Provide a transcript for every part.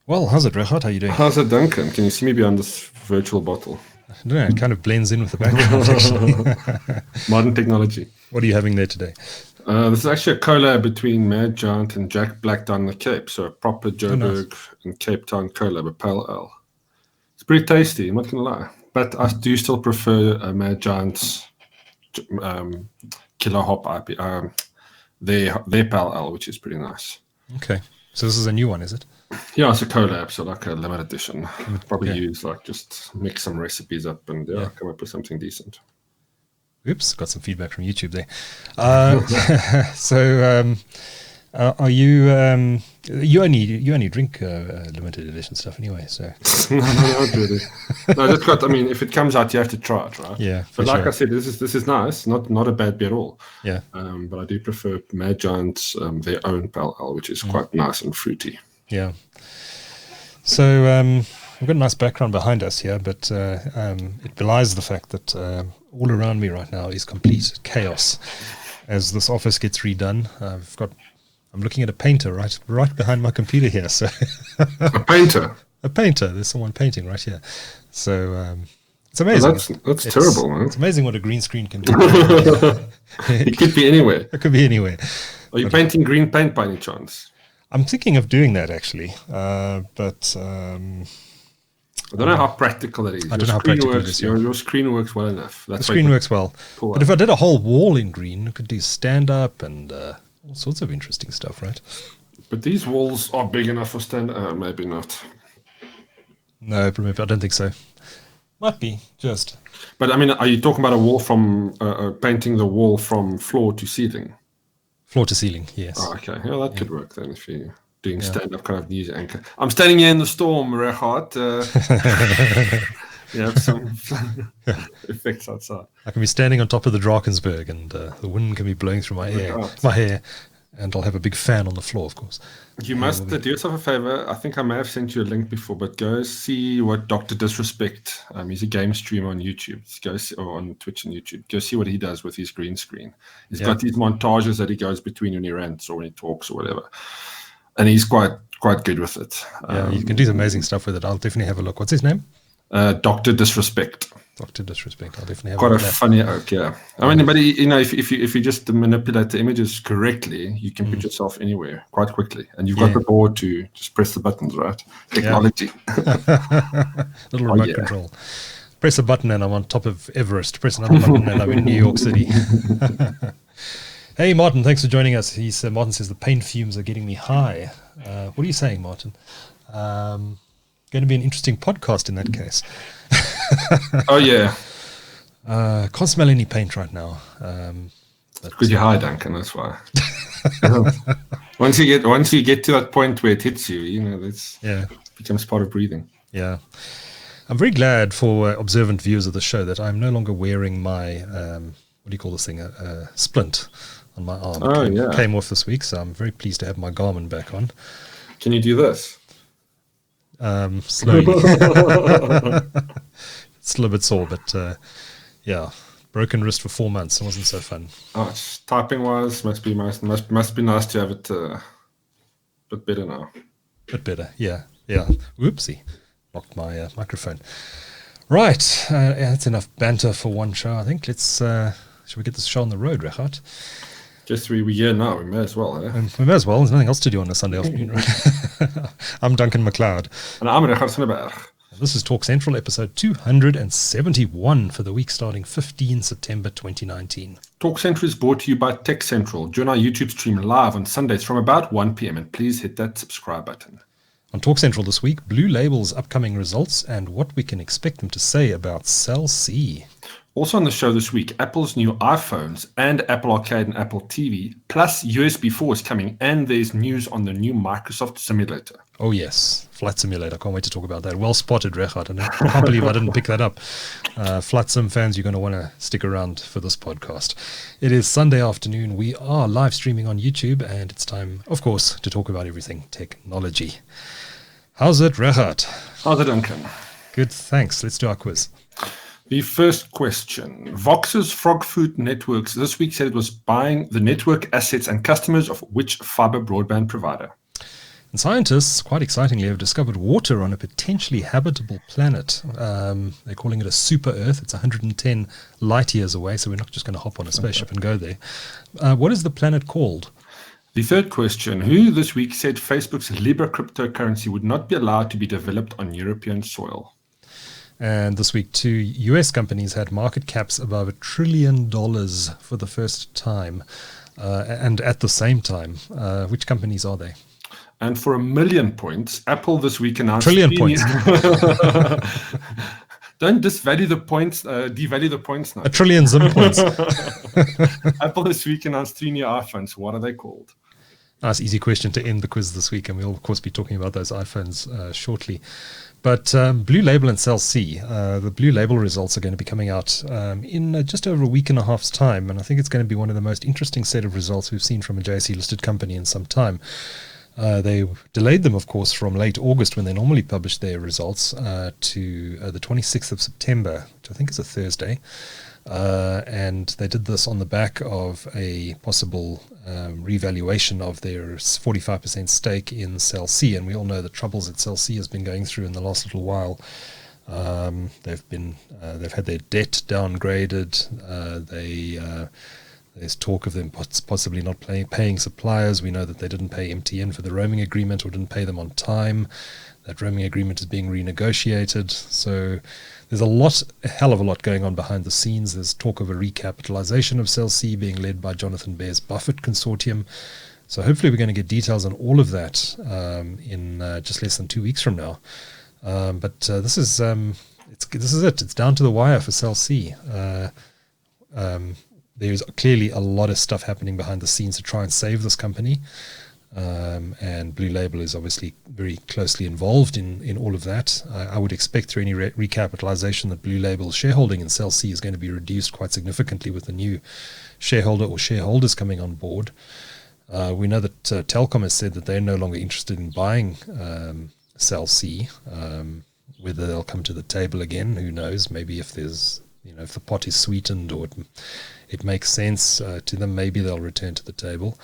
Well, how's it, Regardt? How are you doing? How's it, Duncan? Can you see me behind this virtual bottle? I don't know, it kind of blends in with the background, actually. Modern technology. What are you having there today? This is actually a collab between Mad Giant and Jack Black down the Cape. So a proper Joburg and Cape Town collab, a pale ale. It's pretty tasty, I'm not going to lie. But I do still prefer Mad Giant's Killer Hop IP, their pale ale, which is pretty nice. Okay. So this is a new one, is it? Yeah, it's a collab, so like a limited edition. Probably use just mix some recipes up and come up with something decent. Oops, got some feedback from YouTube there. So, are you you only drink limited edition stuff anyway? So no, not really. No, that's got. I mean, if it comes out, you have to try it, right? Yeah. But like I said, this is nice. Not a bad beer at all. Yeah. But I do prefer Mad Giant's their own pale ale, which is quite nice and fruity. Yeah. So we've got a nice background behind us here, but it belies the fact that all around me right now is complete chaos as this office gets redone. I'm looking at a painter right behind my computer here. So a painter. A painter. There's someone painting right here. So it's amazing. Well, that's terrible, man. It's amazing what a green screen can do. It could be anywhere. It could be anywhere. Are you painting green paint by any chance? I'm thinking of doing that actually, but I don't know how practical it is. I don't know how practical it is. Your screen works well enough. The screen works well. But if I did a whole wall in green, I could do stand-up and all sorts of interesting stuff, right? But these walls are big enough for stand-up. Maybe not. No, I don't think so. Might be, just. But I mean, are you talking about a wall from painting the wall from floor to ceiling? Floor to ceiling, yes. Oh, okay. Well, that could work then if you're doing stand-up kind of news anchor. I'm standing here in the storm, Regardt. You have some effects outside. I can be standing on top of the Drakensberg and the wind can be blowing through my hair, and I'll have a big fan on the floor, of course. You must do yourself a favor. I think I may have sent you a link before, but go see what Dr. Disrespect, he's a game streamer on YouTube. Or on Twitch and YouTube. Go see what he does with his green screen. He's got these montages that he goes between when he rants or when he talks or whatever. And he's quite good with it. Yeah, you can do amazing stuff with it. I'll definitely have a look. What's his name? Dr. Disrespect. Dr. Disrespect. I'll definitely have quite a look. Quite a funny oak, yeah. I mean, but if you just manipulate the images correctly, you can put yourself anywhere quite quickly, and you've got the board to just press the buttons, right? Technology. Little remote control. Press a button and I'm on top of Everest. Press another button and I'm in New York City. Hey, Martin, thanks for joining us. Martin says the paint fumes are getting me high. What are you saying, Martin? Going to be an interesting podcast in that case. Oh yeah. Can't smell any paint right now. Because you're high, Duncan. That's why. Once you get to that point where it hits you, it becomes part of breathing. Yeah. I'm very glad for observant viewers of the show that I'm no longer wearing my what do you call this thing? A splint on my arm. Came off this week, so I'm very pleased to have my Garmin back on. Can you do this? Slowly. It's a little bit sore, but broken wrist for 4 months. It wasn't so fun. Typing wise, must be nice to have it a bit better now. Bit better, yeah. Whoopsie, knocked my microphone. Right, that's enough banter for one show. I think should we get this show on the road, Regardt? Guess we're here now. We may as well. We may as well. There's nothing else to do on a Sunday afternoon, right? I'm Duncan McLeod. And I'm Regardt van der Berg. This is TalkCentral episode 271 for the week starting 15 September 2019. TalkCentral is brought to you by TechCentral. Join our YouTube stream live on Sundays from about 1 p.m. and please hit that subscribe button. On TalkCentral this week, Blue Label's upcoming results and what we can expect them to say about Cell C. Also on the show this week, Apple's new iPhones and Apple Arcade and Apple TV, plus USB 4 is coming, and there's news on the new Microsoft Simulator. Oh yes, Flight Simulator. Can't wait to talk about that. Well spotted, Regardt. And I can't believe I didn't pick that up. Flight Sim fans, you're going to want to stick around for this podcast. It is Sunday afternoon. We are live streaming on YouTube, and it's time, of course, to talk about everything technology. How's it, Regardt? How's it, Duncan? Good, thanks. Let's do our quiz. The first question. Vox's Frog Food Networks this week said it was buying the network assets and customers of which fiber broadband provider? And scientists, quite excitingly, have discovered water on a potentially habitable planet. They're calling it a super Earth. It's 110 light years away, so we're not just going to hop on a spaceship and go there. What is the planet called? The third question, who this week said Facebook's Libra cryptocurrency would not be allowed to be developed on European soil? And this week, 2 US companies had market caps above $1 trillion for the first time. And at the same time, which companies are they? And for 1 million points, Apple this week announced... Trillion points. Don't disvalue the points, devalue the points now. 1 trillion Zim points. Apple this week announced 3 new iPhones. What are they called? Nice, easy question to end the quiz this week, and we'll, of course, be talking about those iPhones shortly. But Blue Label and Cell C, the Blue Label results are going to be coming out in just over a week and a half's time, and I think it's going to be one of the most interesting set of results we've seen from a JSE-listed company in some time. They delayed them, of course, from late August when they normally publish their results to the 26th of September, which I think is a Thursday. And they did this on the back of a possible revaluation of their 45% stake in Cell C. And we all know the troubles that Cell C has been going through in the last little while. They've had their debt downgraded. There's talk of them possibly not paying suppliers. We know that they didn't pay MTN for the roaming agreement or didn't pay them on time. That roaming agreement is being renegotiated. So there's a hell of a lot going on behind the scenes. There's talk of a recapitalization of Cell C being led by Jonathan Baer's Buffett Consortium. So hopefully we're going to get details on all of that in just less than 2 weeks from now. But this is it. It's down to the wire for Cell C. There's clearly a lot of stuff happening behind the scenes to try and save this company. And Blue Label is obviously very closely involved in all of that. I would expect through any recapitalization that Blue Label's shareholding in Cell C is going to be reduced quite significantly with the new shareholder or shareholders coming on board. We know that Telkom has said that they're no longer interested in buying Cell C. Whether they'll come to the table again, who knows? Maybe if there's, if the pot is sweetened or it makes sense to them, maybe they'll return to the table.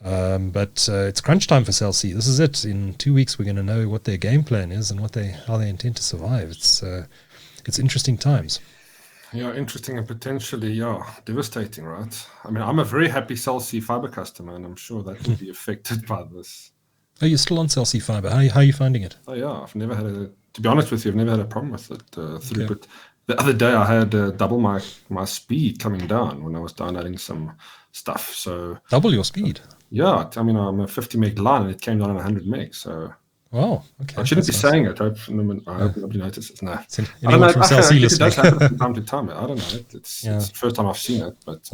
But it's crunch time for Cell C. This is it. In 2 weeks, we're going to know what their game plan is and how they intend to survive. It's interesting times. Yeah, interesting and potentially, devastating, right? I mean, I'm a very happy Cell C fiber customer, and I'm sure that will be affected by this. Oh, you're still on Cell C fiber. How are you finding it? Oh, yeah. I've never had to be honest with you, I've never had a problem with it. But the other day, I had double my speed coming down when I was downloading some stuff. So double your speed? Yeah. I mean, I'm a 50 meg line, and it came down on 100 meg. So. Wow. Okay. I shouldn't be saying it. I hope nobody notices. No. I don't know. It does happen from time to time. I don't know. It's the first time I've seen it, but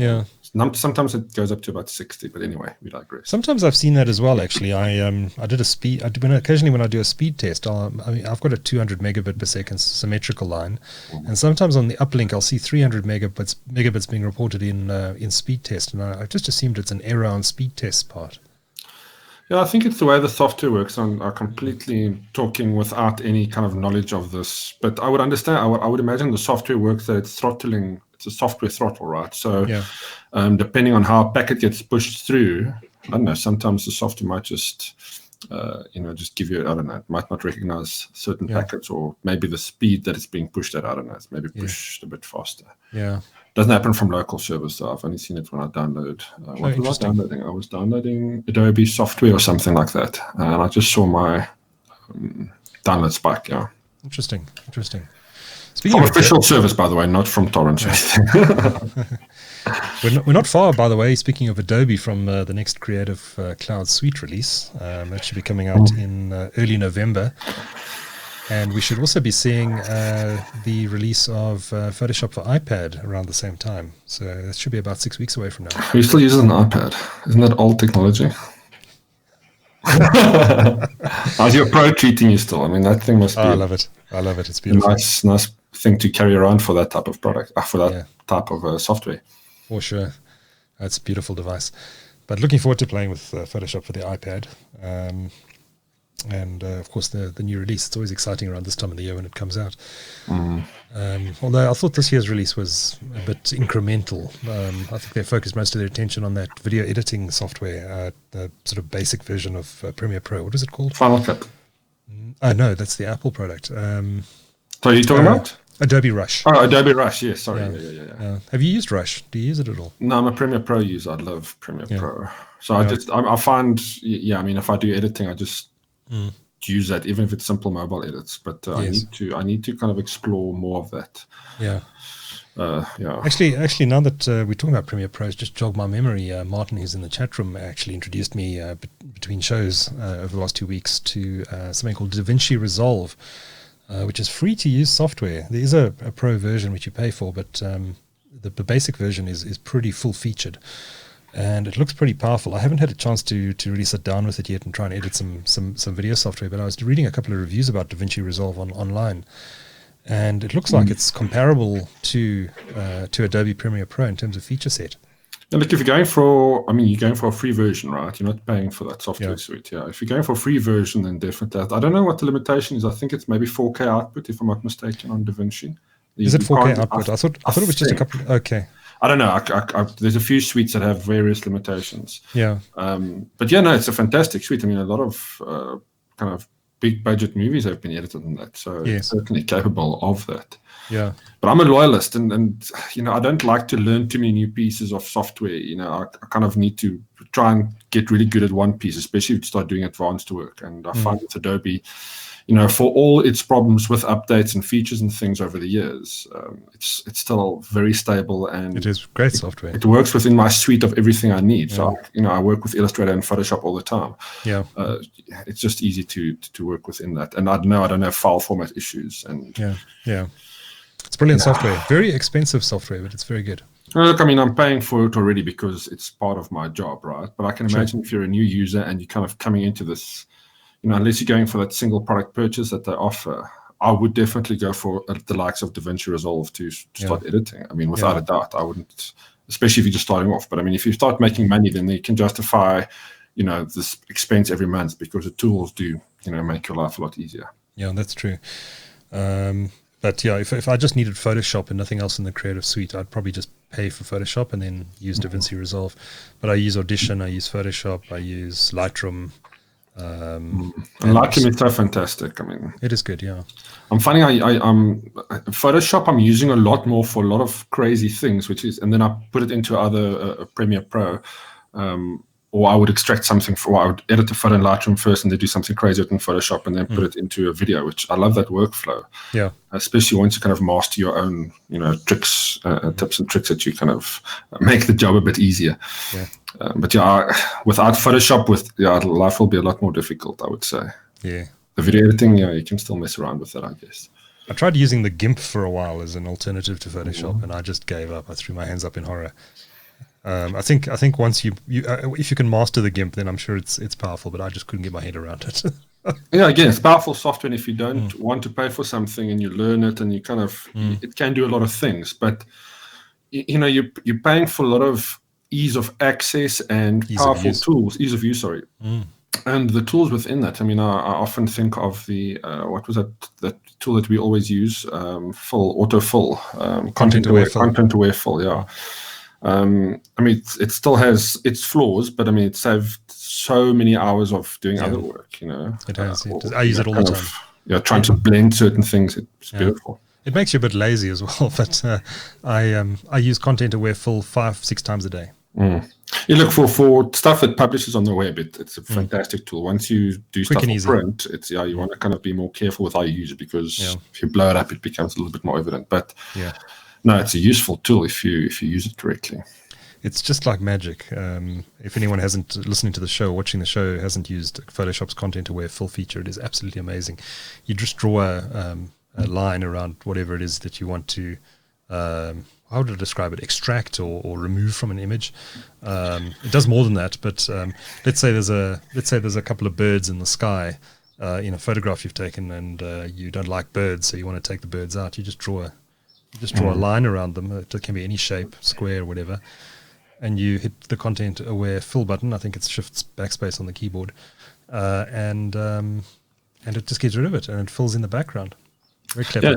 sometimes it goes up to about 60. But anyway, we digress. Sometimes I've seen that as well. Actually, I did a speed. Occasionally when I do a speed test, I've got a 200 megabit per second symmetrical line, and sometimes on the uplink I'll see 300 megabits being reported in speed test, and I just assumed it's an error on speed test's part. Yeah, I think it's the way the software works. I'm completely talking without any kind of knowledge of this, but I would understand. I would imagine the software works that it's throttling. It's a software throttle, right? So, depending on how a packet gets pushed through, I don't know. Sometimes the software might just, just give you. I don't know. It might not recognize certain packets, or maybe the speed that it's being pushed at. I don't know. It's maybe pushed a bit faster. Yeah. Doesn't happen from local servers, though. I've only seen it when I download. What was I downloading? I was downloading Adobe software or something like that, and I just saw my download spike. Yeah. Interesting. Speaking from official service, by the way, not from torrents. We're not far, by the way. Speaking of Adobe, from the next Creative Cloud Suite release, that should be coming out in early November. And we should also be seeing the release of Photoshop for iPad around the same time. So that should be about 6 weeks away from now. Who still uses an iPad? Isn't that old technology? How's your Pro treating you still? I mean, that thing must be... I love it. It's beautiful. Nice thing to carry around for that type of product, for that type of software. For sure. That's a beautiful device. But looking forward to playing with Photoshop for the iPad. And of course the new release. It's always exciting around this time of the year when it comes out. Although I thought this year's release was a bit incremental. I think they focused most of their attention on that video editing software, the sort of basic version of Premiere Pro. What is it called? Final Cut. No, that's the Apple product. So are you talking about? Adobe Rush. Oh, Adobe Rush, yes, sorry. Yeah. Have you used Rush? Do you use it at all? No, I'm a Premiere Pro user. I love Premiere Pro. So I find, if I do editing, I just use that, even if it's simple mobile edits. But yes. I need to kind of explore more of that. Yeah. Actually, now that we're talking about Premiere Pro, it's just jogged my memory. Martin, who's in the chat room, actually introduced me between shows over the last 2 weeks to something called DaVinci Resolve, which is free to use software. There is a pro version which you pay for, but the basic version is pretty full featured, and it looks pretty powerful. I haven't had a chance to really sit down with it yet and try and edit some video software, but I was reading a couple of reviews about DaVinci Resolve online, and it looks like it's comparable to Adobe Premiere Pro in terms of feature set. And look, if you're going for a free version, right? You're not paying for that software suite. Yeah. If you're going for a free version, then definitely. I don't know what the limitation is. I think it's maybe 4K output, if I'm not mistaken, on DaVinci. Is it 4K output? I thought it was just a couple. Okay. I don't know. There's a few suites that have various limitations. Yeah. But no, it's a fantastic suite. I mean, a lot of kind of big budget movies have been edited in that, so it's certainly capable of that. Yeah. But I'm a loyalist, and I don't like to learn too many new pieces of software. I kind of need to try and get really good at one piece, especially if you start doing advanced work. And I find with Adobe, for all its problems with updates and features and things over the years, it's still very stable, and it is great software. It works within my suite of everything I need. So I work with Illustrator and Photoshop all the time. Yeah, it's just easy to work within that, and I don't have file format issues. And it's brilliant software. Very expensive software, but it's very good. Look, I mean, I'm paying for it already because it's part of my job, right? But I can imagine if you're a new user and you're kind of coming into this, unless you're going for that single product purchase that they offer, I would definitely go for the likes of DaVinci Resolve to start editing. I mean, without a doubt, I wouldn't, especially if you're just starting off. But I mean, if you start making money, then you can justify, this expense every month, because the tools do, make your life a lot easier. Yeah, that's true. But if I just needed Photoshop and nothing else in the Creative Suite, I'd probably just pay for Photoshop and then use DaVinci Resolve. But I use Audition, I use Photoshop, I use Lightroom. And Lightroom is so fantastic. I mean, it is good. Yeah, I'm finding I'm Photoshop. I'm using a lot more for a lot of crazy things, and then I put it into other Premiere Pro. Or I would extract something I would edit a photo in Lightroom first and then do something crazy in Photoshop and then put it into a video, which I love that workflow. Yeah. Especially once you kind of master your own, tricks, tips and tricks that you kind of make the job a bit easier. Yeah. But without Photoshop, life will be a lot more difficult, I would say. Yeah. The video editing, you can still mess around with that, I guess. I tried using the GIMP for a while as an alternative to Photoshop, and I just gave up. I threw my hands up in horror. I think once you if you can master the GIMP, then I'm sure it's powerful. But I just couldn't get my head around it. Again, it's powerful software. And if you don't want to pay for something and you learn it, and you kind of it can do a lot of things. But you're paying for a lot of ease of access and powerful tools, ease of use. Sorry. And the tools within that. I mean, I often think of the what was that tool that we always use? Autofill, content aware fill. Yeah. I mean, it still has its flaws, but I mean, it saved so many hours of doing other work. It has. I use it all the time. Trying to blend certain things. It's beautiful. It makes you a bit lazy as well, but I use content aware fill 5-6 times a day. You look for stuff that publishes on the web. It's a fantastic tool. Once you do stuff for print, it's you want to kind of be more careful with how you use it, because if you blow it up, it becomes a little bit more evident. But no, it's a useful tool if you use it correctly. It's just like magic. If anyone hasn't listening to the show, watching the show, hasn't used Photoshop's content aware fill feature, it is absolutely amazing. You just draw a line around whatever it is that you want to. How would I describe it? Extract or remove from an image. It does more than that, but let's say there's a couple of birds in the sky in a photograph you've taken, and you don't like birds, so you want to take the birds out. You just draw a line around them. It can be any shape, square, whatever. and you hit the content aware fill button. I think it's Shift backspace on the keyboard, and it just gets rid of it, and it fills in the background. Very clever.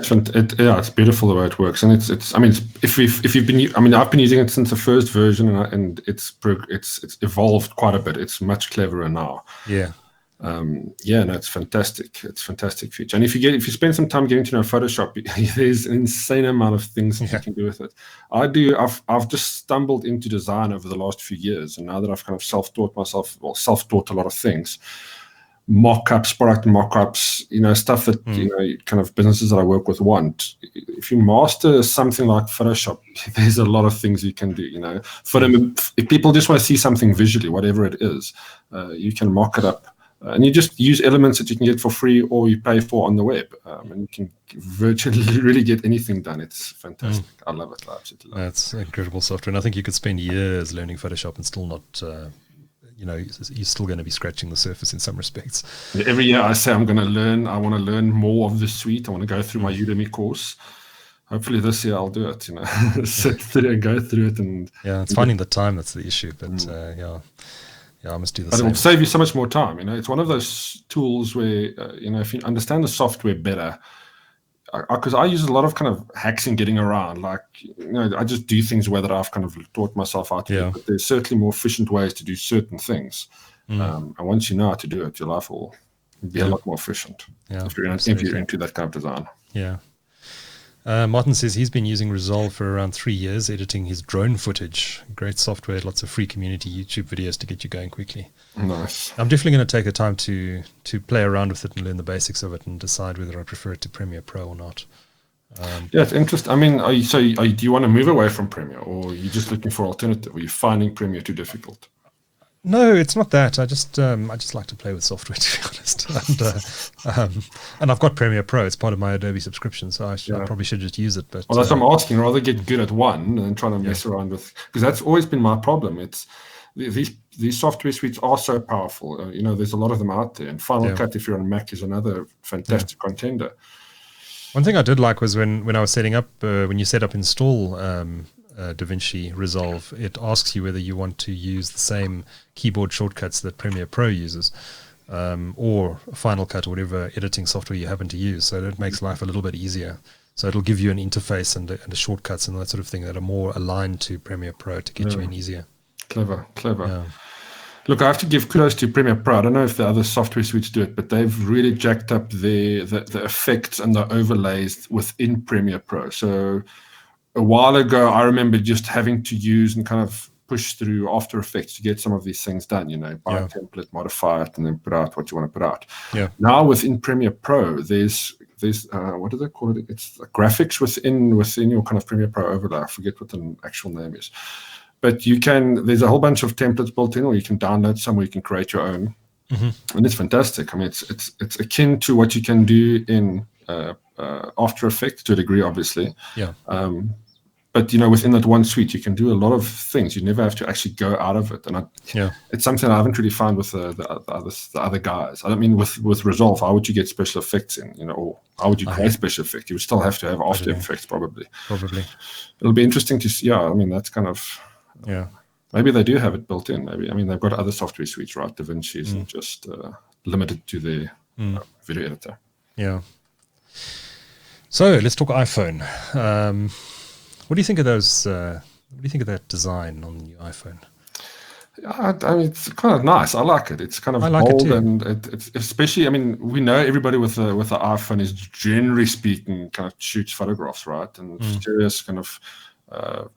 Yeah, it's beautiful the way it works, and it's. I mean, if you've been, I mean, I've been using it since the first version, and it's evolved quite a bit. It's much cleverer now. Yeah. It's fantastic. It's a fantastic feature. And if you spend some time getting to know Photoshop, there's an insane amount of things that you can do with it. I've just stumbled into design over the last few years, and now that I've kind of self-taught a lot of things, mock-ups, product mock-ups, stuff that kind of businesses that I work with want. If you master something like Photoshop, there's a lot of things you can do. For them, if people just want to see something visually, whatever it is, you can mock it up. And you just use elements that you can get for free or you pay for on the web. And you can virtually really get anything done. It's fantastic. I love it. I absolutely love it. That's incredible software. And I think you could spend years learning Photoshop and still not, you're still going to be scratching the surface in some respects. Every year I say I want to learn more of this suite. I want to go through my Udemy course. Hopefully this year I'll do it, sit through and go through it. And it's finding the time that's the issue. But I must do the same. It will save you so much more time. It's one of those tools where, if you understand the software better, because I use a lot of kind of hacks in getting around. Like, I just do things where that I've kind of taught myself how to do. But there's certainly more efficient ways to do certain things. And once you know how to do it, your life will be a lot more efficient if you're into that kind of design. Yeah. Martin says he's been using Resolve for around 3 years, editing his drone footage. Great software, lots of free community YouTube videos to get you going quickly. Nice. I'm definitely going to take the time to play around with it and learn the basics of it and decide whether I prefer it to Premiere Pro or not. It's interesting. I mean, do you want to move away from Premiere, or are you just looking for an alternative? Are you finding Premiere too difficult? No, it's not that. I just like to play with software, to be honest. And I've got Premiere Pro. It's part of my Adobe subscription, so I probably should just use it. But that's what I'm asking. Rather get good at one and try to mess around with, because that's always been my problem. It's these software suites are so powerful. There's a lot of them out there, and Final Cut, if you're on Mac, is another fantastic contender. One thing I did like was when I was setting up, when you set up install DaVinci Resolve, it asks you whether you want to use the same keyboard shortcuts that Premiere Pro uses, or Final Cut, or whatever editing software you happen to use. So that makes life a little bit easier. So it'll give you an interface and the shortcuts and that sort of thing that are more aligned to Premiere Pro to get you in easier. Clever. Yeah. Look, I have to give kudos to Premiere Pro. I don't know if the other software suites do it, but they've really jacked up the effects and the overlays within Premiere Pro. So a while ago, I remember just having to use and kind of push through After Effects to get some of these things done, buy a template, modify it, and then put out what you want to put out. Yeah. Now within Premiere Pro, there's what do they call it? It's graphics within your kind of Premiere Pro overlay. I forget what the actual name is. But there's a whole bunch of templates built in, or you can download some, or you can create your own. Mm-hmm. And it's fantastic. I mean, it's akin to what you can do in After Effects to a degree, obviously. Yeah. But within that one suite, you can do a lot of things. You never have to actually go out of it, and it's something I haven't really found with the other guys. I don't mean with Resolve. How would you get special effects in? Or how would you create special effects? You would still have to have After Effects, probably. It'll be interesting to see. Yeah, I mean that's kind of Maybe they do have it built in. Maybe they've got other software suites, right? DaVinci isn't just limited to the video editor. Yeah. So let's talk iPhone. What do you think of those? What do you think of that design on the new iPhone? I mean, it's kind of nice. I like it. It's kind of bold, and it's especially. I mean, we know everybody with the iPhone is generally speaking kind of shoots photographs, right? And serious kind of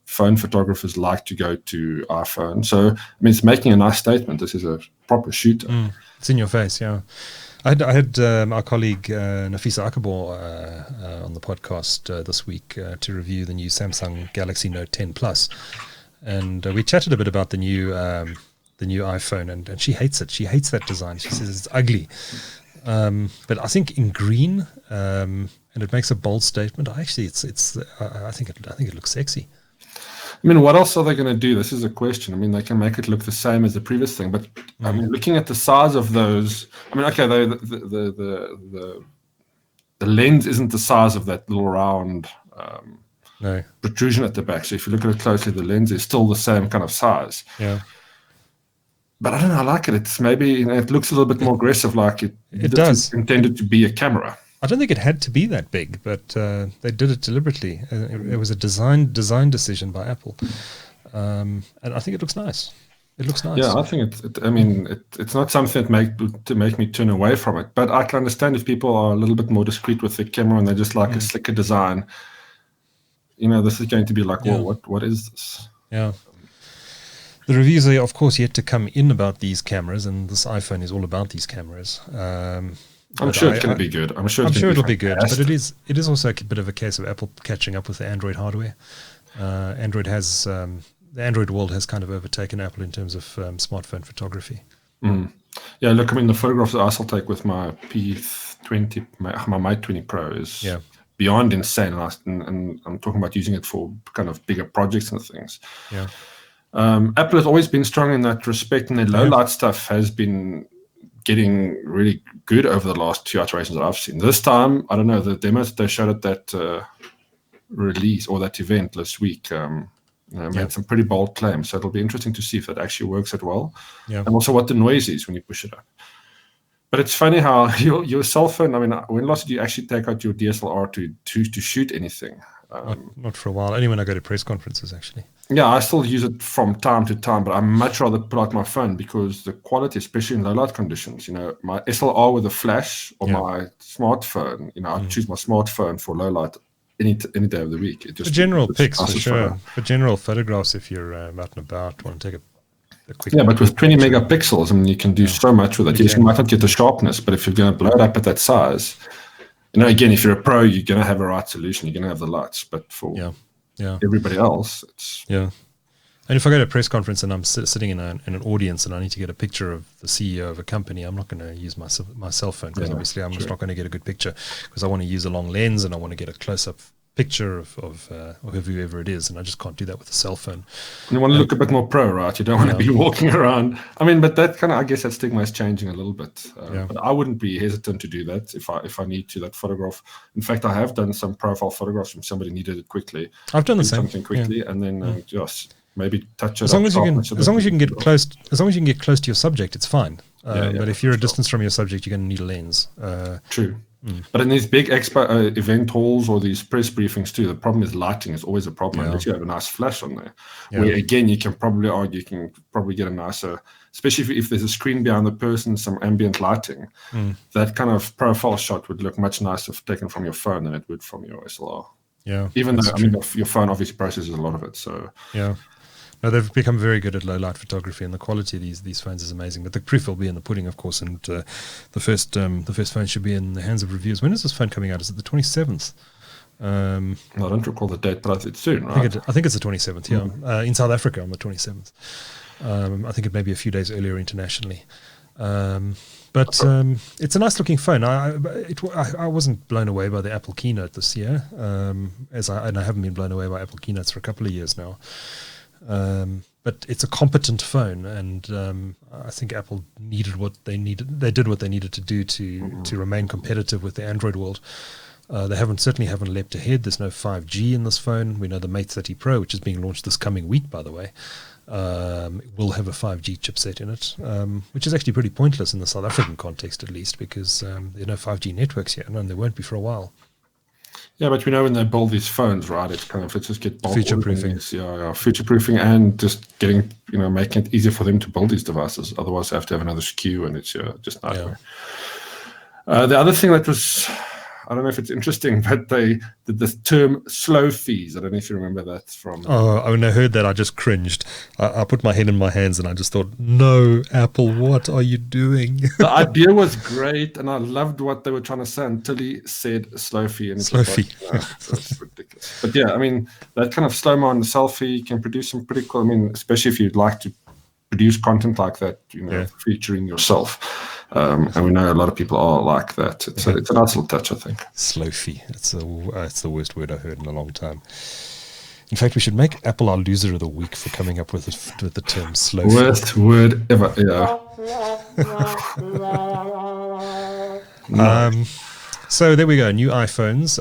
phone photographers like to go to iPhone. So I mean, it's making a nice statement. This is a proper shooter. It's in your face, yeah. I had our colleague Nafisa Akabor on the podcast this week to review the new Samsung Galaxy Note 10 Plus, and we chatted a bit about the new iPhone, and she hates it. She hates that design. She says it's ugly, but I think in green, and it makes a bold statement. I think it looks sexy. I mean, what else are they going to do? This is a question. I mean, they can make it look the same as the previous thing, but I mean, looking at the size of those, I mean, okay, the lens isn't the size of that little round No. protrusion at the back. So if you look at it closely, the lens is still the same kind of size. Yeah. But I don't know, I like it. It's maybe, it looks a little bit more aggressive, like It this does. is intended to be a camera. I don't think it had to be that big, but they did it deliberately. It was a design decision by Apple, and I think it looks nice. It looks nice. Yeah, I think it's not something to make me turn away from it. But I can understand if people are a little bit more discreet with their camera and they just like a slicker design. This is going to be like, well, what is this? Yeah. The reviews are, of course, yet to come in about these cameras, and this iPhone is all about these cameras. I'm sure it's going to be good. I'm sure it'll be good, but it is also a bit of a case of Apple catching up with the Android hardware. The Android world has kind of overtaken Apple in terms of smartphone photography. Yeah, look, the photographs that I still take with my P20, my Mate 20 Pro is beyond insane, and I'm talking about using it for kind of bigger projects and things. Yeah. Apple has always been strong in that respect, and their low light stuff has been getting really good over the last 2 iterations that I've seen. This time, I don't know, the demos they showed at that release or that event last week made some pretty bold claims. So it'll be interesting to see if that actually works as well, and also what the noise is when you push it up. But it's funny how your cell phone, when last did you actually take out your DSLR to shoot anything? Not for a while. Only when I go to press conferences, actually. Yeah, I still use it from time to time, but I much rather pull out my phone because the quality, especially in low light conditions, my SLR with a flash or my smartphone, I choose my smartphone for low light any day of the week. It just for general pics, for sure. For general photographs, if you're out and about, want to take a quick. Yeah, but with 20 megapixels, you can do so much with it. Yes, you might not get the sharpness, but if you're going to blow it up at that size, again, if you're a pro, you're going to have a right solution. You're going to have the lights, but for everybody else, it's And if I go to a press conference and I'm sitting in an audience and I need to get a picture of the CEO of a company, I'm not going to use my cell phone because obviously I'm just not going to get a good picture because I want to use a long lens and I want to get a close-up picture of whoever it is, and I just can't do that with a cell phone. And you want to look a bit more pro, right? You don't want to be walking around. But that I guess that stigma is changing a little bit. But I wouldn't be hesitant to do that if I need to. That photograph. In fact, I have done some profile photographs from somebody needed it quickly. I've done the same. Something quickly, and then just maybe touch it. As long as you can get close to your subject, it's fine. But if you're a distance from your subject, you're going to need a lens. True. But in these big expo event halls or these press briefings too, the problem is lighting is always a problem unless you have a nice flash on there. Where again, you can probably argue, you can probably get a nicer, especially if there's a screen behind the person, some ambient lighting. That kind of profile shot would look much nicer if taken from your phone than it would from your SLR. Yeah, even though your phone obviously processes a lot of it. So no, they've become very good at low light photography, and the quality of these phones is amazing. But the proof will be in the pudding, of course. And the first phone should be in the hands of reviewers. When is this phone coming out? Is it the 27th? I don't recall the date, but it's soon, right? I think it's the 27th. Yeah, in South Africa on the 27th. I think it may be a few days earlier internationally. But it's a nice looking phone. I wasn't blown away by the Apple keynote this year, and I haven't been blown away by Apple keynotes for a couple of years now. But it's a competent phone, and I think Apple needed what they needed. They did what they needed to do to remain competitive with the Android world. They certainly haven't leapt ahead. There's no 5G in this phone. We know the Mate 30 Pro, which is being launched this coming week, by the way, will have a 5G chipset in it, which is actually pretty pointless in the South African context, at least, because there are no 5G networks here, and there won't be for a while. Yeah, but we know when they build these phones, right? It's kind of, let's just get future-proofing. Future-proofing, and just getting, making it easier for them to build these devices. Otherwise, they have to have another SKU, and it's just nightmare. The other thing that was, I don't know if it's interesting, but they did this term slow fees. I don't know if you remember that from. Oh, when I heard that, I just cringed. I put my head in my hands and I just thought, no, Apple, what are you doing? The idea was great, and I loved what they were trying to say until he said slow fee. And slow fee. That's ridiculous. But yeah, that kind of slow-mo on the selfie can produce some pretty cool, especially if you'd like to produce content like that, featuring yourself. And we know a lot of people are like that. It's a nice little touch, I think. Slow-fee. It's the worst word I've heard in a long time. In fact, we should make Apple our loser of the week for coming up with the term slow-fee. Worst word ever, So there we go, new iPhones.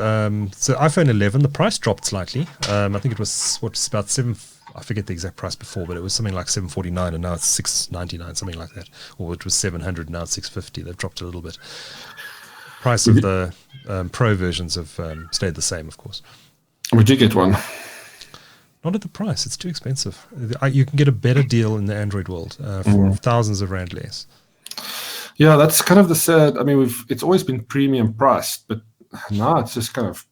So iPhone 11, the price dropped slightly. I think it was about I forget the exact price before, but it was something like $749, and now it's $699, something like that. Or it was $700, now it's $650. They've dropped a little bit. Price of the Pro versions have stayed the same, of course. Would you get one? Not at the price. It's too expensive. You can get a better deal in the Android world for thousands of rand less. Yeah, that's kind of the sad. I mean, it's always been premium priced, but now it's just kind of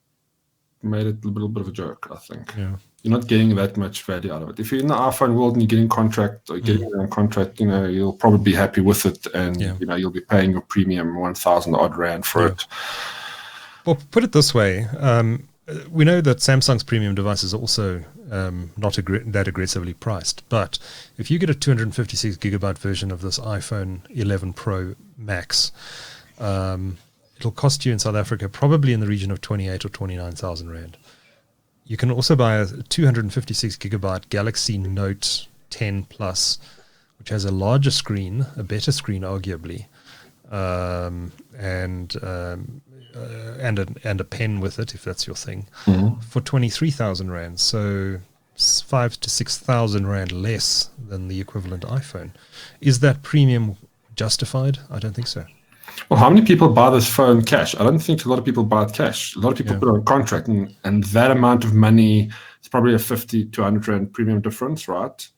made it a little bit of a joke, I think. Yeah. You're not getting that much value out of it. If you're in the iPhone world and you're getting contract or getting a contract, you'll probably be happy with it, and you'll be paying your premium 1,000 odd rand for it. Well, put it this way: we know that Samsung's premium devices are also not that aggressively priced. But if you get a 256 gigabyte version of this iPhone 11 Pro Max, it'll cost you in South Africa probably in the region of 28 or 29,000 rand. You can also buy a 256 gigabyte Galaxy Note 10 Plus, which has a larger screen, a better screen arguably, and a pen with it, if that's your thing, for 23,000 rand. So 5,000 to 6,000 rand less than the equivalent iPhone. Is that premium justified? I don't think so. Well, how many people buy this phone cash? I don't think a lot of people buy it cash. A lot of people put it on contract, and that amount of money is probably a 50 to 100 rand premium difference, right?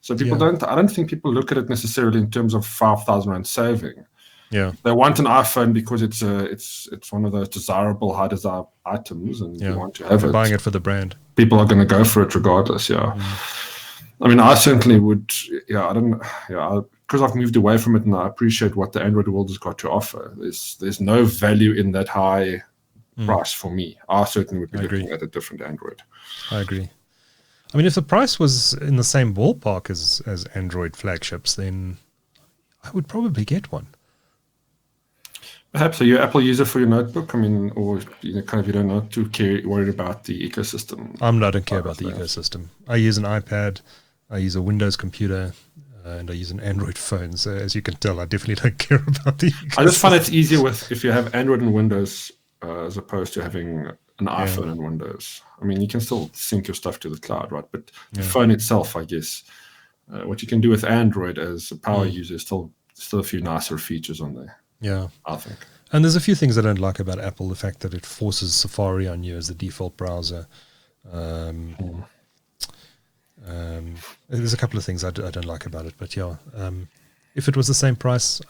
So people I don't think people look at it necessarily in terms of 5,000 rand saving. Yeah, they want an iPhone because it's one of those desirable, high desire items, and you want to have it. Buying it for the brand. People are going to go for it regardless. Yeah, I mean, I certainly would. Yeah, I don't. Yeah, because I've moved away from it, and I appreciate what the Android world has got to offer. There's no value in that high price for me. I certainly would be looking at a different Android. I agree. I mean, if the price was in the same ballpark as Android flagships, then I would probably get one. Perhaps. Are you an Apple user for your notebook? I mean, or you don't not too worried about the ecosystem? I don't care about the ecosystem. I use an iPad, I use a Windows computer, and I use an Android phone. So as you can tell, I definitely don't care about the ecosystem. I just find it's easier if you have Android and Windows as opposed to having an iPhone and Windows. I mean, you can still sync your stuff to the cloud, right? But the phone itself, I guess, what you can do with Android as a power user is still a few nicer features on there. Yeah, I think. And there's a few things I don't like about Apple. The fact that it forces Safari on you as the default browser. There's a couple of things I don't like about it. But if it was the same price,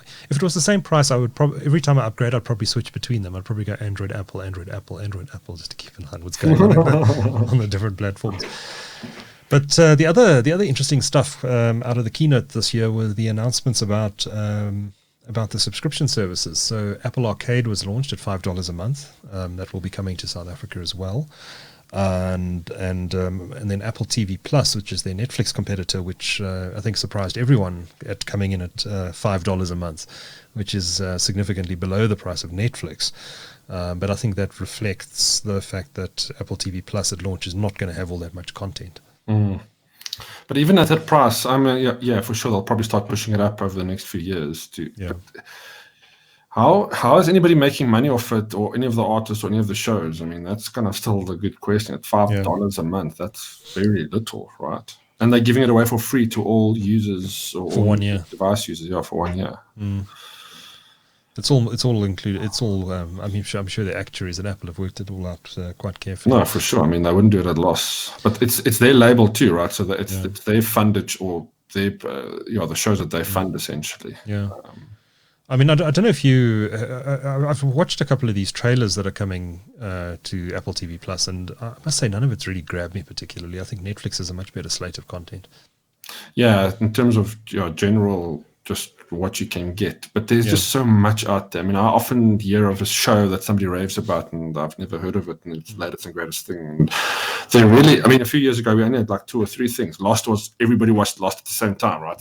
I would probably every time I upgrade, I'd probably switch between them. I'd probably go Android, Apple, Android, Apple, Android, Apple, just to keep in line what's going on on the different platforms. But the other interesting stuff out of the keynote this year were the announcements about the subscription services. So Apple Arcade was launched at $5 a month. That will be coming to South Africa as well. And then Apple TV Plus, which is their Netflix competitor, which I think surprised everyone at coming in at $5 a month, which is significantly below the price of Netflix. But I think that reflects the fact that Apple TV Plus at launch is not going to have all that much content. But even at that price, for sure they'll probably start pushing it up over the next few years. How is anybody making money off it, or any of the artists or any of the shows? I mean, that's kind of still the good question. At $5 a month, that's very little, right? And they're giving it away for free to all users or for 1 year, device users, for 1 year. It's all included. It's all. I'm sure the actuaries at Apple have worked it all out quite carefully. No, for sure. I mean, they wouldn't do it at loss. But it's their label too, right? So that it's their fundage, or their the shows that they fund essentially. Yeah. I mean, I don't know if you. I've watched a couple of these trailers that are coming to Apple TV Plus, and I must say none of it's really grabbed me particularly. I think Netflix has a much better slate of content. Yeah, in terms of general, just what you can get, but there's just so much out there. I mean, I often hear of a show that somebody raves about, and I've never heard of it, and it's the latest and greatest thing. And they really, I mean, a few years ago we only had like 2 or 3 things. Everybody watched Lost at the same time, right?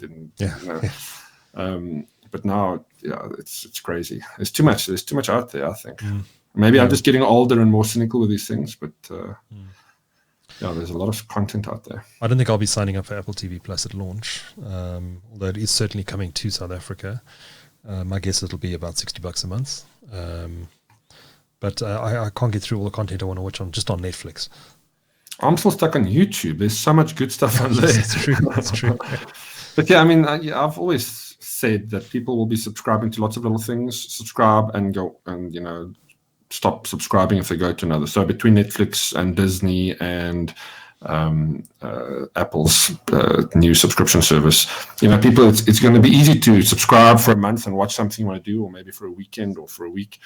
But now, it's crazy. There's too much out there, I think. Maybe I'm just getting older and more cynical with these things, but there's a lot of content out there. I don't think I'll be signing up for Apple TV Plus at launch, although it is certainly coming to South Africa. My guess it'll be about $60 a month. But I can't get through all the content I want to watch on Netflix. I'm still stuck on YouTube. There's so much good stuff on there. It's true. It's true. But yeah, I mean, I've always said that people will be subscribing to lots of little things, subscribe and go and, stop subscribing if they go to another. So between Netflix and Disney and Apple's new subscription service, people, it's going to be easy to subscribe for a month and watch something you want to do, or maybe for a weekend or for a week.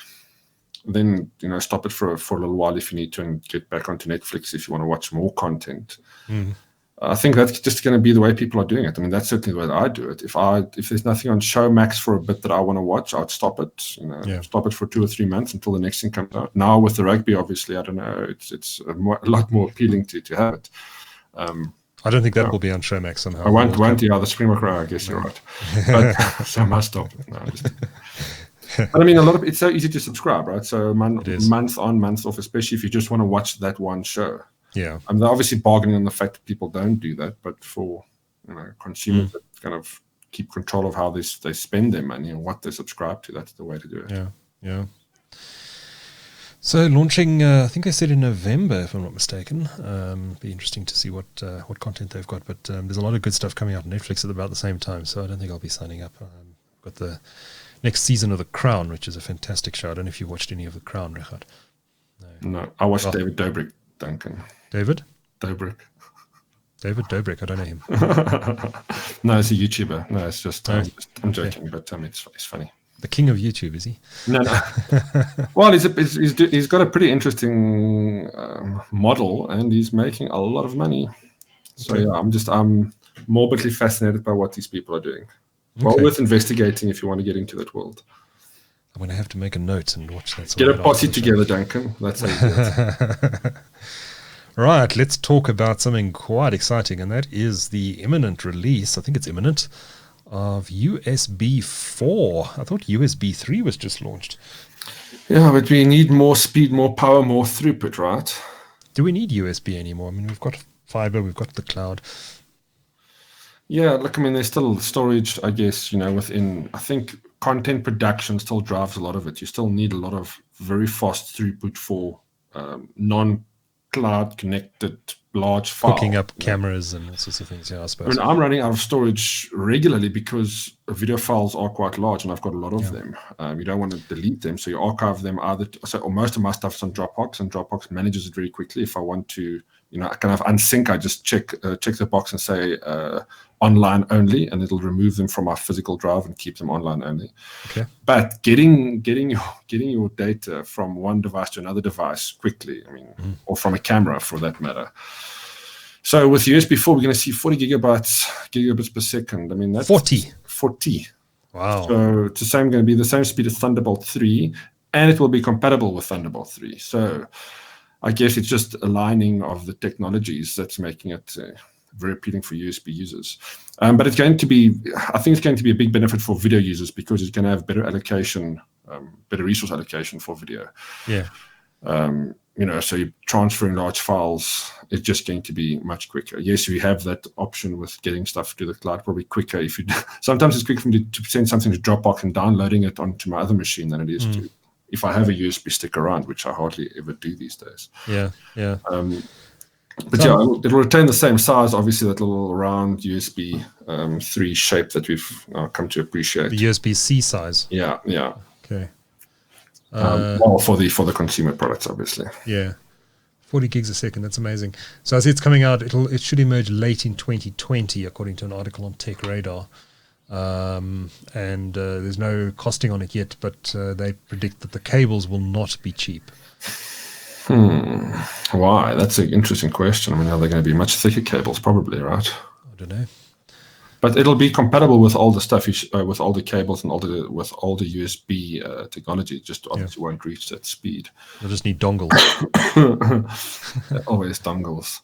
Then stop it for a little while if you need to, and get back onto Netflix if you want to watch more content. I think that's just going to be the way people are doing it. I mean, that's certainly the way that I do it. If there's nothing on Showmax for a bit that I want to watch, I'd stop it. Stop it for 2 or 3 months until the next thing comes out. Now with the rugby, obviously, I don't know. It's a lot more appealing to have it. I don't think that will be on Showmax somehow. I won't. Yeah, the Springbok row. I guess you're right. But so I must stop it. No, but I mean, it's so easy to subscribe, right? So month on, month off, especially if you just want to watch that one show. Yeah. And they're obviously bargaining on the fact that people don't do that, but for consumers that kind of keep control of how they spend their money and what they subscribe to, that's the way to do it. Yeah. So launching, I think I said in November, if I'm not mistaken. Be interesting to see what content they've got, but there's a lot of good stuff coming out on Netflix at about the same time, so I don't think I'll be signing up. Got the next season of The Crown, which is a fantastic show. I don't know if you watched any of The Crown, Regardt. No, I watched David Dobrik, Duncan. David Dobrik. David Dobrik, I don't know him. No, it's a YouTuber. No, it's just I'm joking, but it's funny. The king of YouTube, is he? No. Well, he's got a pretty interesting model, and he's making a lot of money. So yeah, I'm morbidly fascinated by what these people are doing. Well, worth investigating if you want to get into that world. I'm going to have to make a note and watch that. Get a posse together, Duncan. That's how you do it. Right, let's talk about something quite exciting, and that is the imminent release, I think it's imminent, of USB 4. I thought USB 3 was just launched. Yeah, but we need more speed, more power, more throughput, right? Do we need USB anymore? I mean, we've got fiber, we've got the cloud. Yeah, look, I mean, there's still storage, I guess, within, I think content production still drives a lot of it. You still need a lot of very fast throughput for non-cloud connected large files. Hooking up cameras and all sorts of things, yeah, I suppose. I mean, I'm running out of storage regularly because video files are quite large and I've got a lot of them. You don't want to delete them, so you archive them or most of my stuff's on Dropbox, and Dropbox manages it very quickly. If I want to, I kind of unsync, I just check the box and say online only, and it'll remove them from my physical drive and keep them online only. Okay. But getting your data from one device to another device quickly, I mean, or from a camera for that matter. So with USB 4, we're going to see 40 gigabits per second. I mean, that's 40. Wow. So it's going to be the same speed as Thunderbolt 3, and it will be compatible with Thunderbolt 3. So I guess it's just aligning of the technologies that's making it very appealing for USB users. But I think it's going to be a big benefit for video users because it's going to have better allocation, better resource allocation for video. Yeah. So you're transferring large files, it's just going to be much quicker. Yes, we have that option with getting stuff to the cloud, probably quicker. Sometimes it's quicker for me to send something to Dropbox and downloading it onto my other machine than it is to if I have a USB stick around, which I hardly ever do these days. Yeah. But it'll retain the same size, obviously, that little round USB 3 shape that we've come to appreciate. The USB-C size. Yeah. Okay. For the consumer products, obviously. Yeah. 40 gigs a second, that's amazing. So as it's coming out, it should emerge late in 2020, according to an article on Tech Radar. And there's no costing on it yet, but they predict that the cables will not be cheap. Why? That's an interesting question. I mean, are they going to be much thicker cables? Probably, right? I don't know. But it'll be compatible with all the stuff, with all the cables and with all the USB technology. Just obviously won't reach that speed. You'll just need dongles. Always dongles.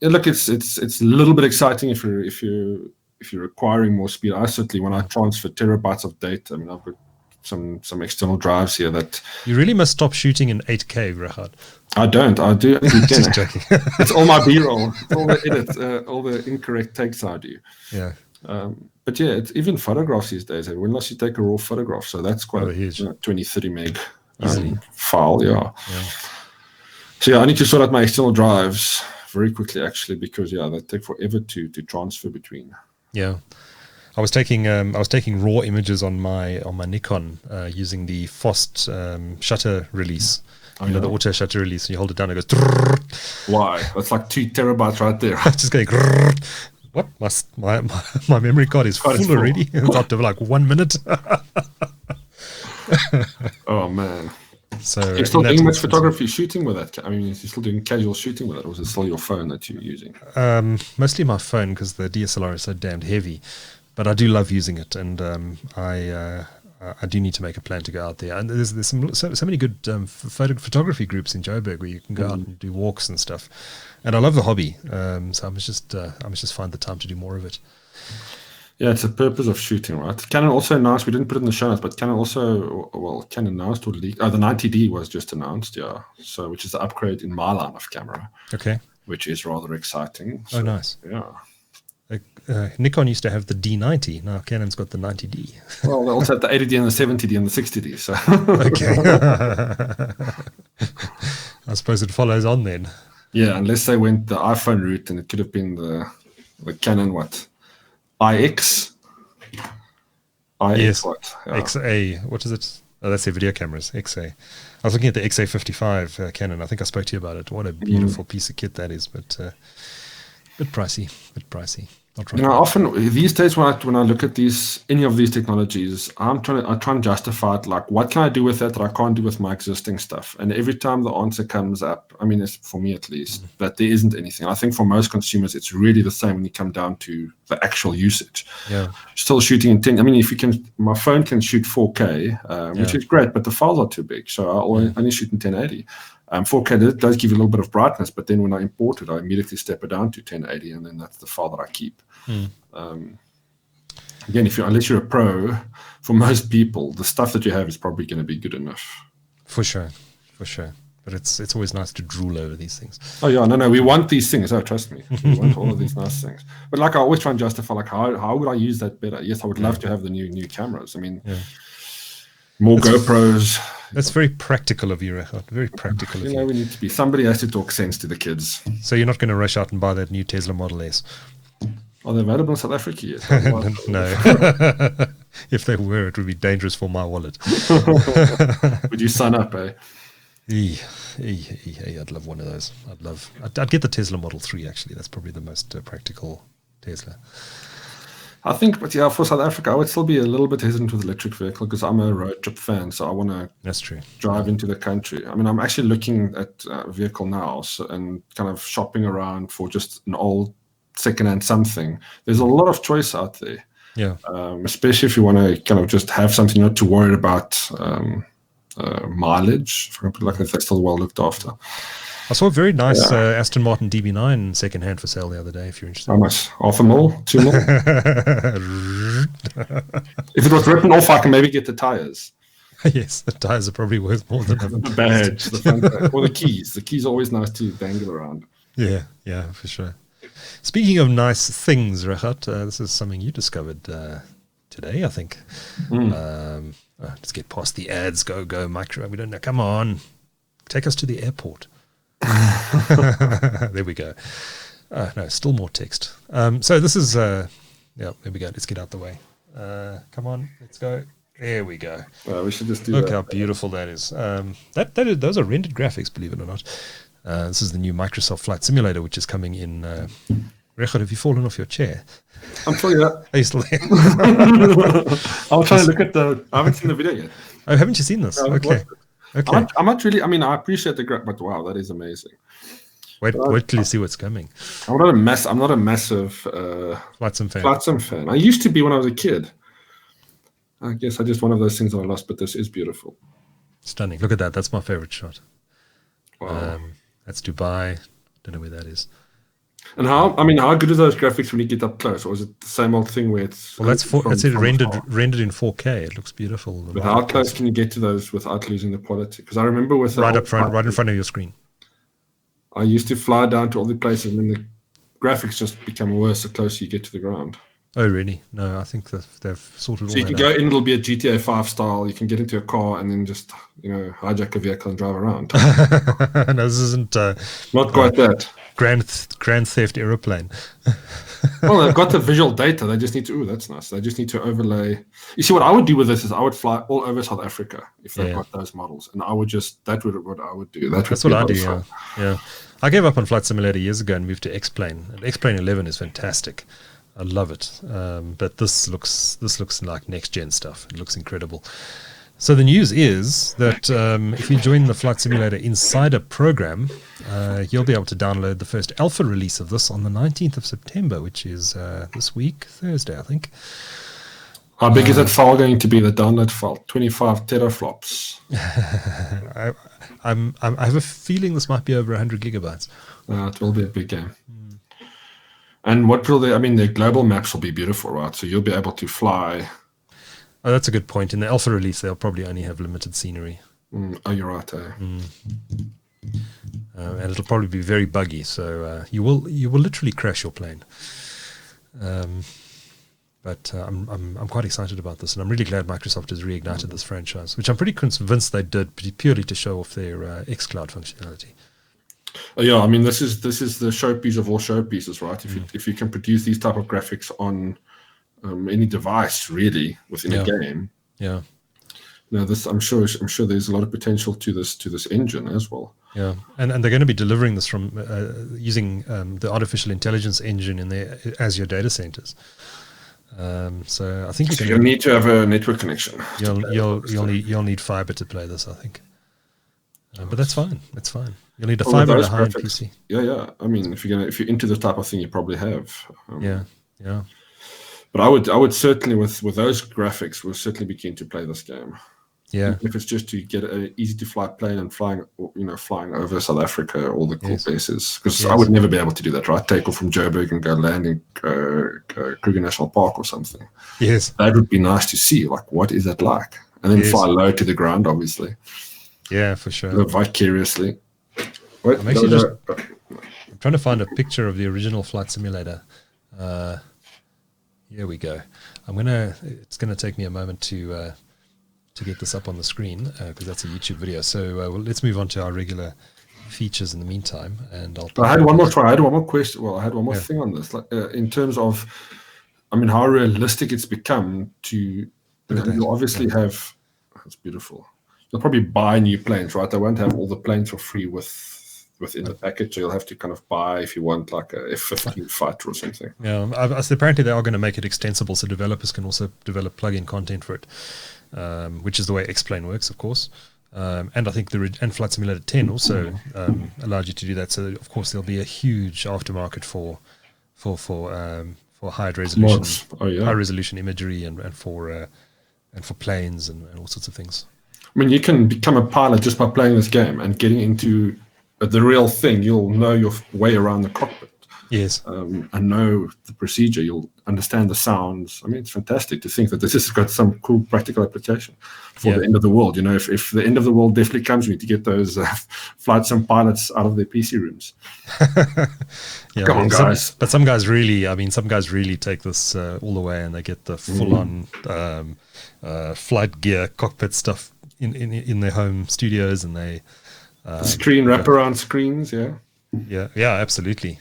Look, it's a little bit exciting if you're acquiring more speed. I certainly, when I transfer terabytes of data, I mean, I've got some external drives here that you really must stop shooting in 8K, Regardt. I don't. I do. Just joking. It's all my B-roll, all the edits, all the incorrect takes I do. Yeah. But yeah, it's even photographs these days. When last you take a raw photograph, so that's quite huge. 20, 30 meg file. Yeah. So I need to sort out my external drives very quickly, actually, because they take forever to transfer between. Yeah. I was taking raw images on my Nikon using the FOST shutter release. The auto shutter release, and you hold it down and it goes. Why? That's like 2 terabytes right there. Just going. What? My memory card is full already. It's up to like 1 minute. Oh man. So you're still doing much photography shooting with that? I mean, you're still doing casual shooting with it, or is it still your phone that you're using? Mostly my phone, because the DSLR is so damned heavy. But I do love using it, and I do need to make a plan to go out there. And there's so many good photography groups in Joburg where you can go out and do walks and stuff. And I love the hobby, so I must just find the time to do more of it. Yeah, it's the purpose of shooting, right? Canon also announced, we didn't put it in the show notes, but Canon also, Canon announced or leaked. The 90D was just announced, so which is the upgrade in my line of camera. Okay. Which is rather exciting. So, nice. Yeah. Nikon used to have the D90. Now Canon's got the 90D. Well, they also have the 80D and the 70D and the 60D. So okay. I suppose it follows on then. Yeah, unless they went the iPhone route, and it could have been the Canon IX. Yes. What? Yeah. XA. What is it? Oh, that's their video cameras. XA. I was looking at the XA55 Canon. I think I spoke to you about it. What a beautiful piece of kit that is, but bit pricey. Often these days when I look at any of these technologies, I try and justify it, like, what can I do with it that I can't do with my existing stuff? And every time the answer comes up, I mean, it's for me at least, that there isn't anything. I think for most consumers, it's really the same when you come down to the actual usage. Yeah. Still shooting in 10. I mean, my phone can shoot 4K, which is great, but the files are too big, so I only shoot in 1080. 4K does give you a little bit of brightness, but then when I import it, I immediately step it down to 1080, and then that's the file that I keep. Again, unless you're a pro, for most people, the stuff that you have is probably going to be good enough. For sure. But it's always nice to drool over these things. Oh yeah, no, we want these things. Oh, trust me, we want all of these nice things. But I always try and justify, how would I use that better? Yes, I would love to have the new cameras. I mean, more GoPros. That's very practical of you, Regardt. Very practical of you. We need to be. Somebody has to talk sense to the kids. So you're not going to rush out and buy that new Tesla Model S? Are they available in South Africa yet? No. If they were, it would be dangerous for my wallet. Would you sign up, eh? I'd love one of those. I'd get the Tesla Model 3, actually. That's probably the most practical Tesla. I think, but for South Africa, I would still be a little bit hesitant with electric vehicle because I'm a road trip fan, so I want to. That's true. Drive into the country. I mean, I'm actually looking at a vehicle now, and kind of shopping around for just an old secondhand something. There's a lot of choice out there. Yeah. Especially if you want to kind of just have something not to worry about mileage. For example, if they're still well looked after. I saw a very nice Aston Martin DB9 secondhand for sale the other day, if you're interested. How much? $500,000? $200,000? If it was written off, I can maybe get the tires. Yes, the tires are probably worth more than the badge, the front badge, or the keys. The keys are always nice to dangle around. Yeah, for sure. Speaking of nice things, Regardt, this is something you discovered today, I think. Let's get past the ads. Go, micro. We don't know. Come on. Take us to the airport. There we go. No, still more text. So this is, there we go. Let's get out the way. Come on, let's go. There we go. We should just do Look how beautiful that is. Those are rendered graphics, believe it or not. This is the new Microsoft Flight Simulator, which is coming in. Regardt, have you fallen off your chair? I'm sure you are. Are you still there? I'll try to look at I haven't seen the video yet. Oh, haven't you seen this? Okay. I'm not really. I mean, I appreciate the but wow, that is amazing. Wait till you see what's coming. I'm not a massive Flight Sim fan. I used to be when I was a kid. I guess I just one of those things that I lost, but this is beautiful. Stunning. Look at that. That's my favorite shot. Wow. That's Dubai. Don't know where that is. And how good are those graphics when you get up close, or is it the same old thing where it's? Well, that's rendered in 4K. It looks beautiful. But how close can you get to those without losing the quality? Because I remember with right in front of your screen. I used to fly down to all the places, and then the graphics just become worse the closer you get to the ground. Oh, really? No, I think they've sorted all So you that can out. go in, it'll be a GTA 5 style. You can get into a car and then just, hijack a vehicle and drive around. No, this isn't Not quite that. Grand Theft Aeroplane. Well, they've got the visual data. They just need to, that's nice. They just need to overlay. You see, what I would do with this is I would fly all over South Africa if they've got those models. And I would that would what I would do. That's what I do, yeah. I gave up on Flight Simulator years ago and moved to X-Plane. And X-Plane 11 is fantastic. I love it. But this looks like next-gen stuff. It looks incredible. So the news is that if you join the Flight Simulator Insider program, you'll be able to download the first alpha release of this on the 19th of September, which is this week, Thursday, I think. How big is that file going to be, the download file? 25 teraflops. I have a feeling this might be over 100 gigabytes. It will be a big game. And what will their global maps will be beautiful, right? So you'll be able to fly. Oh, that's a good point. In the alpha release, they'll probably only have limited scenery. Oh, you're right. And it'll probably be very buggy, so you will literally crash your plane. But I'm quite excited about this, and I'm really glad Microsoft has reignited this franchise, which I'm pretty convinced they did purely to show off their xCloud functionality. Yeah, this is the showpiece of all showpieces, right? If you can produce these type of graphics on any device really within a game, this I'm sure there's a lot of potential to this engine as well. Yeah, and they're going to be delivering this from using the artificial intelligence engine in their Azure data centers. So I think you'll need to have a network connection. You'll need fiber to play this, I think. But that's fine. That's fine. You'll need a fiber and a high-end PC. Yeah. If you're into this type of thing, you probably have. Yeah. But I would certainly with those graphics, we'll certainly be keen to play this game. Yeah. If it's just to get an easy to fly plane and flying over South Africa, all the cool places, because I would never be able to do that, right? Take off from Joburg and go land in Kruger National Park or something. Yes. That would be nice to see. Like, what is that like? And then fly low to the ground, obviously. Yeah, for sure. Vicariously. I'm trying to find a picture of the original Flight Simulator. Here we go. It's gonna take me a moment to get this up on the screen because that's a YouTube video. So let's move on to our regular features in the meantime. And I had one more question. Well, I had one more thing on this. Like in terms of, how realistic it's become to. You obviously have. That's beautiful. You'll probably buy new planes, right? They won't have all the planes for free within the package. So you'll have to kind of buy if you want like a F-15 fighter or something. Yeah, so apparently they are going to make it extensible so developers can also develop plug-in content for it, which is the way X-Plane works, of course. And I think and Flight Simulator 10 also allowed you to do that. So of course there'll be a huge aftermarket for high resolution imagery and for planes and all sorts of things. You can become a pilot just by playing this game and getting into the real thing. You'll know your way around the cockpit. Yes. And know the procedure. You'll understand the sounds. It's fantastic to think that this has got some cool practical application for the end of the world. If the end of the world definitely comes, we need to get those flight sim pilots out of their PC rooms. Come on, guys. But some guys really take this all the way, and they get the full-on flight gear cockpit stuff in their home studios, and they screen wraparound screens. Yeah, absolutely.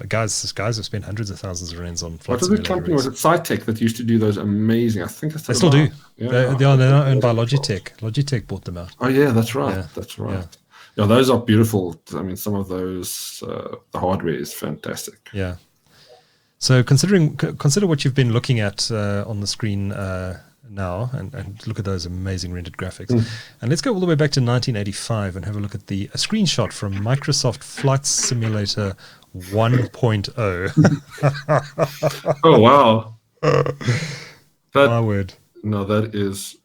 Guys have spent hundreds of thousands of rands on flight. What was the company? Was it Cytec that used to do those amazing? I think they still do. They're now owned by Logitech. Logitech bought them out. Oh yeah, that's right. Yeah, that's right. Yeah, those are beautiful. Some of those the hardware is fantastic. Yeah. So consider what you've been looking at on the screen now, and look at those amazing rendered graphics. And let's go all the way back to 1985 and have a look at a screenshot from Microsoft Flight Simulator 1.0. Oh wow! My word! No, that is.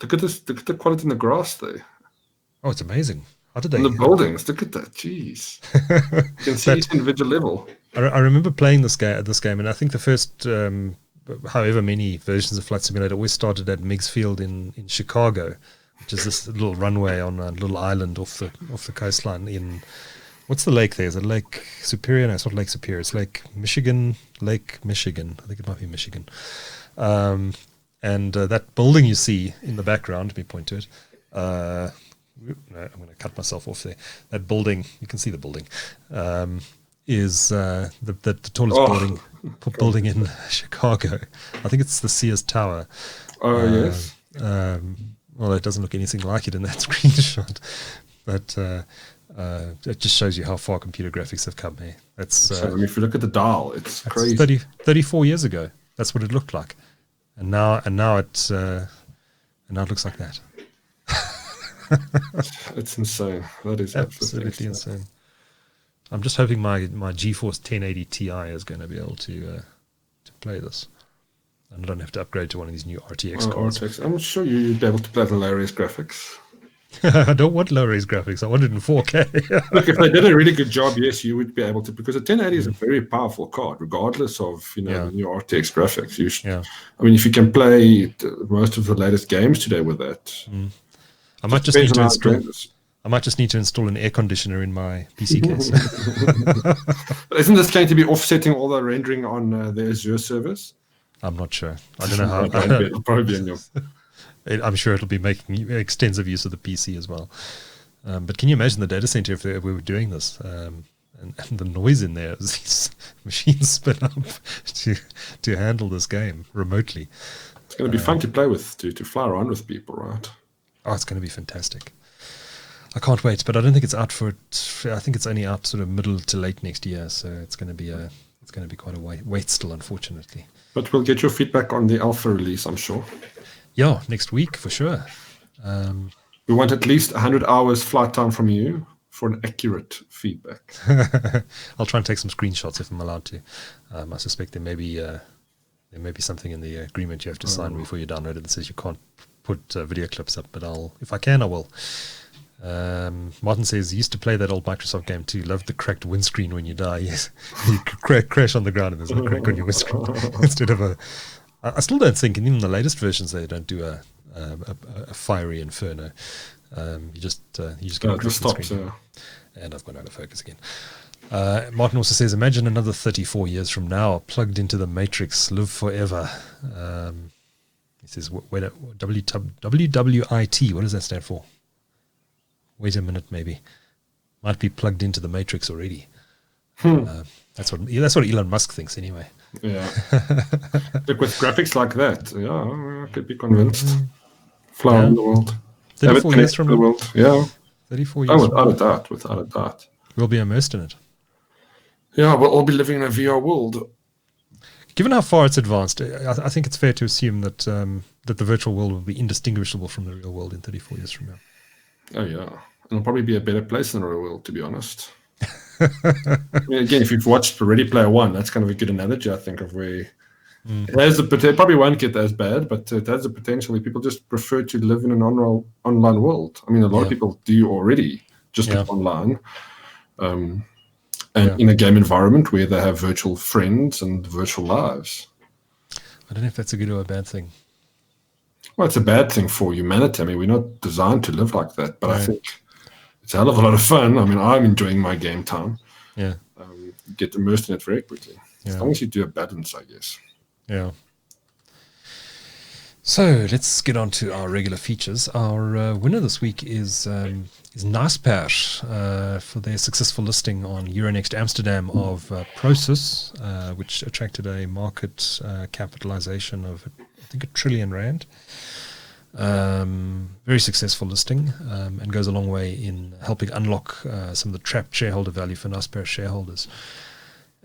Look at this. Look at the quality in the grass there. Oh, it's amazing. How did they? And the buildings. Look at that. Jeez. You can see each individual level. I remember playing this game, and I think the first. However many versions of Flight Simulator always started at Meigs Field in Chicago, which is this little runway on a little island off the coastline in What's the lake there? Is it Lake Superior? No, it's not Lake Superior. It's Lake Michigan. Lake Michigan. I think it might be Michigan. And that building you see in the background, let me point to it. No, I'm going to cut myself off there. That building, you can see the building, is the tallest building in Chicago. I think it's the Sears Tower. Oh, yes. Well, it doesn't look anything like it in that screenshot, but it just shows you how far computer graphics have come here. That's so if you look at the dial, it's crazy. 34 years ago, that's what it looked like, and now it looks like that. It's insane. That is absolutely insane. I'm just hoping my GeForce 1080 Ti is going to be able to play this, and I don't have to upgrade to one of these new RTX cards. RTX. I'm sure you'd be able to play the low-res graphics. I don't want low-res graphics. I want it in 4K. Look, if they did a really good job, yes, you would be able to, because a 1080 is a very powerful card, regardless of the new RTX graphics. I mean, if you can play most of the latest games today with that, I might just need to install an air conditioner in my PC case. Isn't this going to be offsetting all the rendering on the Azure servers? I'm not sure. I don't know how. It'll probably be in your... I'm sure it'll be making extensive use of the PC as well. But can you imagine the data center if we were doing this? And the noise in there as these machines spin up to handle this game remotely. It's going to be fun to play with, to fly around with people, right? Oh, it's going to be fantastic. I can't wait, but I don't think it's out I think it's only out sort of middle to late next year, so it's going to be quite a wait still, unfortunately. But we'll get your feedback on the alpha release, I'm sure. Yeah, next week for sure. We want at least 100 hours flight time from you for an accurate feedback. I'll try and take some screenshots if I'm allowed to. I suspect there may be something in the agreement you have to sign before you download it that says you can't put video clips up, but if I can, I will. Martin says he used to play that old Microsoft game too. Loved the cracked windscreen when you die. Yes, you crash on the ground and there's a crack on your windscreen instead of a. I still don't think in even the latest versions they don't do a fiery inferno. You just get a stops. And I've gone out of focus again. Martin also says, imagine another 34 years from now, plugged into the Matrix, live forever. He says, wait, WWIT, what does that stand for? Wait a minute, maybe. Might be plugged into the Matrix already. That's what Elon Musk thinks anyway. Yeah. Look, with graphics like that, I could be convinced. Fly around the world. 34 years from the world. Yeah. 34 years without a doubt. We'll be immersed in it. Yeah, we'll all be living in a VR world. Given how far it's advanced, I think it's fair to assume that that the virtual world will be indistinguishable from the real world in 34 years from now. Oh, yeah. It'll probably be a better place than the real world, to be honest. I mean, again, if you've watched Ready Player One, that's kind of a good analogy, I think, of where it has the potential. Probably won't get as bad, but it has the potential. People just prefer to live in an online world. I mean, a lot of people do already just live online, and in a game environment where they have virtual friends and virtual lives. I don't know if that's a good or a bad thing. Well, it's a bad thing for humanity. I mean, we're not designed to live like that, but I think it's a hell of a lot of fun. I mean, I'm enjoying my game time. Yeah. Get immersed in it very quickly. As long as you do a balance, I guess. Yeah. So let's get on to our regular features. Our winner this week is Naspers for their successful listing on Euronext Amsterdam of Prosus, which attracted a market capitalization of, I think, R1 trillion. Very successful listing, and goes a long way in helping unlock some of the trapped shareholder value for Naspers shareholders.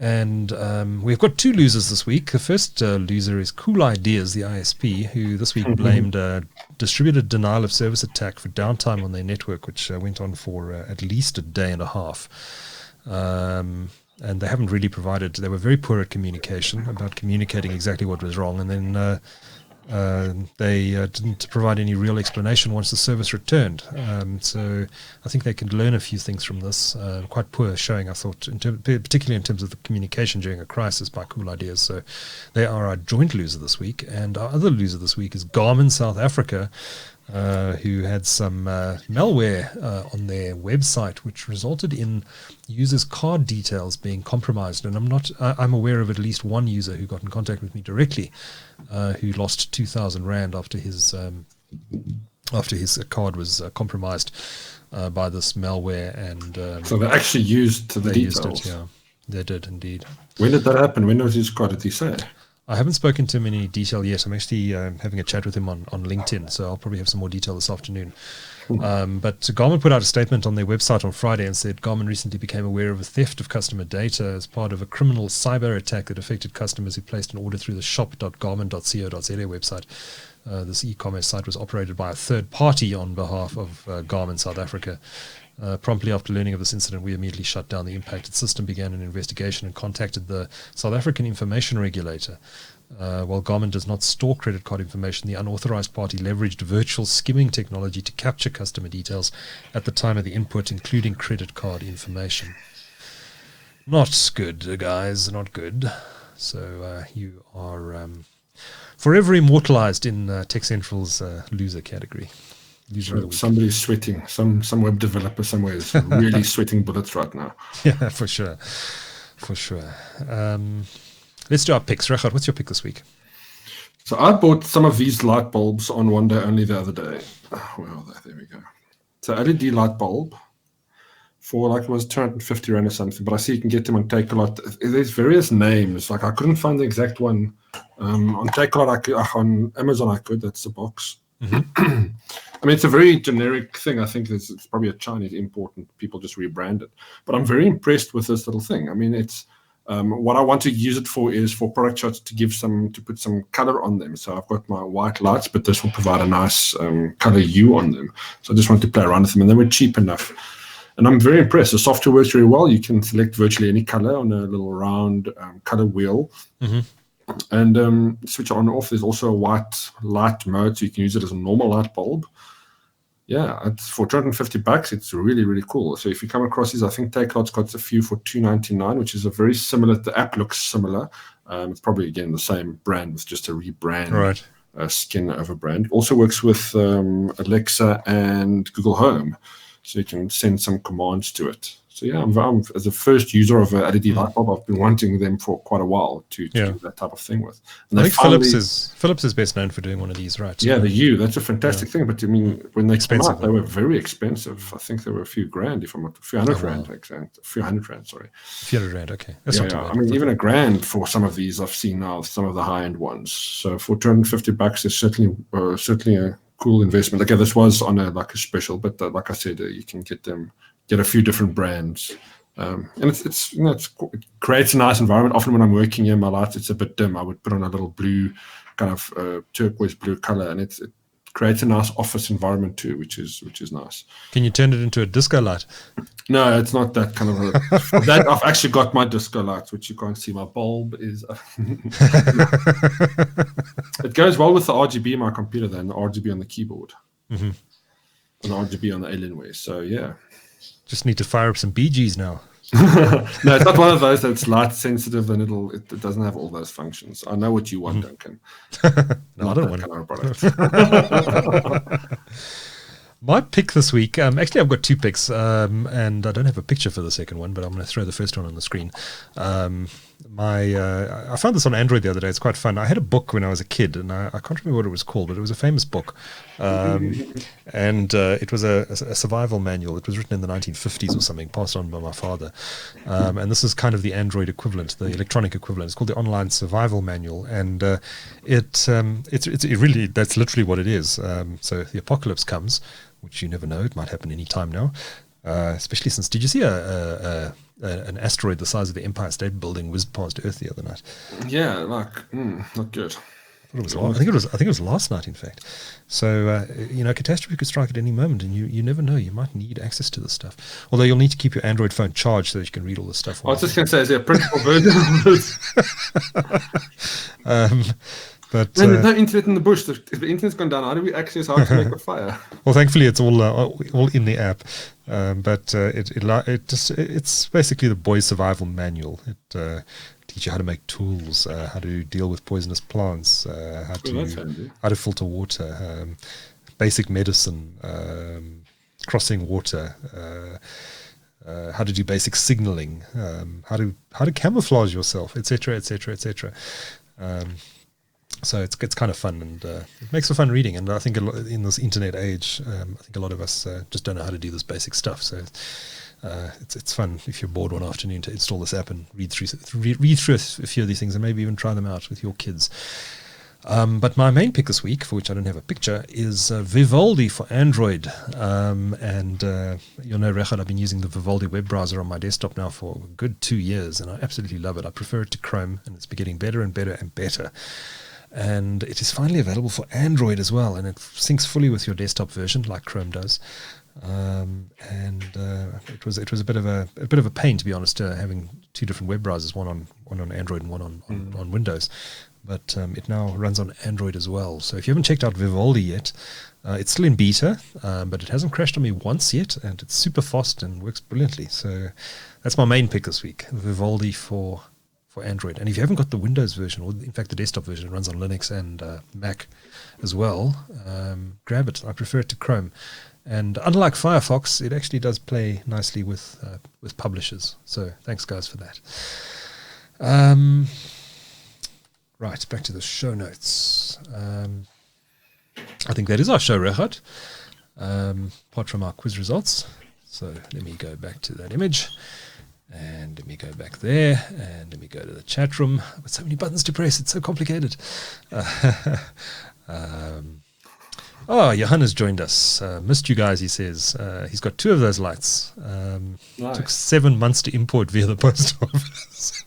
And we've got two losers this week. The first loser is Cool Ideas, the ISP, who this week blamed a distributed denial of service attack for downtime on their network, which went on for at least a day and a half. And they haven't really provided, they were very poor at communication, about communicating exactly what was wrong. And then they didn't provide any real explanation once the service returned. So I think they could learn a few things from this. Quite poor showing, I thought, particularly in terms of the communication during a crisis by Cool Ideas. So they are our joint loser this week. And our other loser this week is Garmin South Africa, who had some malware on their website, which resulted in users' card details being compromised. And I'm aware of at least one user who got in contact with me directly, who lost 2,000 Rand after his card was compromised by this malware. And so they actually used the details. Used it, yeah, they did indeed. When did that happen? When was his card? Did he say? I haven't spoken to him in any detail yet. I'm actually having a chat with him on LinkedIn, so I'll probably have some more detail this afternoon. But Garmin put out a statement on their website on Friday and said Garmin recently became aware of a theft of customer data as part of a criminal cyber attack that affected customers who placed an order through the shop.garmin.co.za website. This e-commerce site was operated by a third party on behalf of Garmin South Africa. Promptly after learning of this incident, we immediately shut down the impacted system, began an investigation, and contacted the South African Information Regulator. While Garmin does not store credit card information, the unauthorized party leveraged virtual skimming technology to capture customer details at the time of the input, including credit card information. Not good, guys, not good. So you are forever immortalized in TechCentral's loser category. Somebody's sweating. Some web developer somewhere is really sweating bullets right now. Yeah, for sure. Let's do our picks. Regardt, what's your pick this week? So I bought some of these light bulbs on one day only the other day. Well, there we go. So LED light bulb for like it was 250 Rand or something, but I see you can get them on TakeAlot. There's various names. Like I couldn't find the exact one on TakeAlot. On Amazon I could. That's the box. Mm-hmm. I mean, it's a very generic thing. I think it's probably a Chinese import and people just rebrand it. But I'm very impressed with this little thing. I mean, it's what I want to use it for is for product shots to put some color on them. So I've got my white lights, but this will provide a nice color hue on them. So I just want to play around with them, and they were cheap enough. And I'm very impressed. The software works very well. You can select virtually any color on a little round color wheel. Mm-hmm. And switch on and off. There's also a white light mode, so you can use it as a normal light bulb. Yeah, it's for $250. It's really, really cool. So if you come across these, I think TakeAlot's got a few for $299, which is a very similar. The app looks similar. It's probably again the same brand with just a rebrand, right? Skin over brand. Also works with Alexa and Google Home, so you can send some commands to it. So yeah, I'm as a first user of a LED light bulb, I've been wanting them for quite a while to do that type of thing with. And I think Philips is best known for doing one of these, right? Yeah, the U, that's a fantastic thing. But I mean, when they came out, they were very expensive. I think they were a few grand, if I'm not, a few hundred rand, a few hundred rand, sorry. A few hundred rand, okay. That's not too bad. I mean, even a grand for some of these I've seen now, some of the high-end ones. So for $250, it's certainly a cool investment. Okay, this was on a special, but like I said, you can get a few different brands, and it creates a nice environment. Often when I'm working here, my lights, it's a bit dim. I would put on a little blue, kind of turquoise blue color, and it creates a nice office environment too, which is nice. Can you turn it into a disco light? No, it's not that kind of that. I've actually got my disco lights, which you can't see. My bulb is. It goes well with the RGB in my computer, then the RGB on the keyboard, and the RGB on the Alienware. So yeah. Just need to fire up some BGs now. No, it's not one of those that's light sensitive and it doesn't have all those functions. I know what you want, Duncan. No, I don't want it. My pick this week, actually I've got two picks, and I don't have a picture for the second one, but I'm going to throw the first one on the screen. I found this on Android the other day. It's quite fun. I had a book when I was a kid, and I can't remember what it was called, but it was a famous book. And it was a survival manual. It was written in the 1950s or something, passed on by my father. And this is kind of the Android equivalent, the electronic equivalent. It's called the Online Survival Manual, and it's really, that's literally what it is. So the apocalypse comes, which you never know, it might happen any time now. Especially since, did you see an asteroid the size of the Empire State Building whizzed past Earth the other night? Yeah, not good. I think it was last night, in fact. So catastrophe could strike at any moment, and you never know. You might need access to this stuff. Although you'll need to keep your Android phone charged so that you can read all this stuff. I was just going to say, is there a printable version of this? But there's no internet in the bush. If the internet's gone down, how do we access how to make a fire? Well, thankfully, it's all in the app. But it's basically the boy's survival manual. It teaches you how to make tools, how to deal with poisonous plants, how to filter water, basic medicine, crossing water, how to do basic signaling, how to camouflage yourself, etc., etc., etc. So it's kind of fun, and it makes for fun reading. And I think in this internet age, I think a lot of us just don't know how to do this basic stuff. So it's fun if you're bored one afternoon to install this app and read through a few of these things, and maybe even try them out with your kids. But my main pick this week, for which I don't have a picture, is Vivaldi for Android. And you'll know, Regardt, I've been using the Vivaldi web browser on my desktop now for a good 2 years, and I absolutely love it. I prefer it to Chrome, and it's been getting better and better and better. And it is finally available for Android as well, and it syncs fully with your desktop version, like Chrome does. It was a bit of a pain, to be honest, having two different web browsers, one on Android and one on Windows. But it now runs on Android as well. So if you haven't checked out Vivaldi yet, it's still in beta, but it hasn't crashed on me once yet, and it's super fast and works brilliantly. So that's my main pick this week, Vivaldi for Android. And if you haven't got the Windows version, or in fact the desktop version, it runs on Linux and Mac as well, grab it. I prefer it to Chrome. And unlike Firefox, it actually does play nicely with publishers. So thanks, guys, for that. Right, back to the show notes. I think that is our show, Regardt, apart from our quiz results. So let me go back to that image, and let me go back there, and let me go to the chat room. I've got so many buttons to press, it's so complicated. Johan has joined us. Missed you guys, he says. He's got 2 of those lights. Nice. Took 7 months to import via the post office.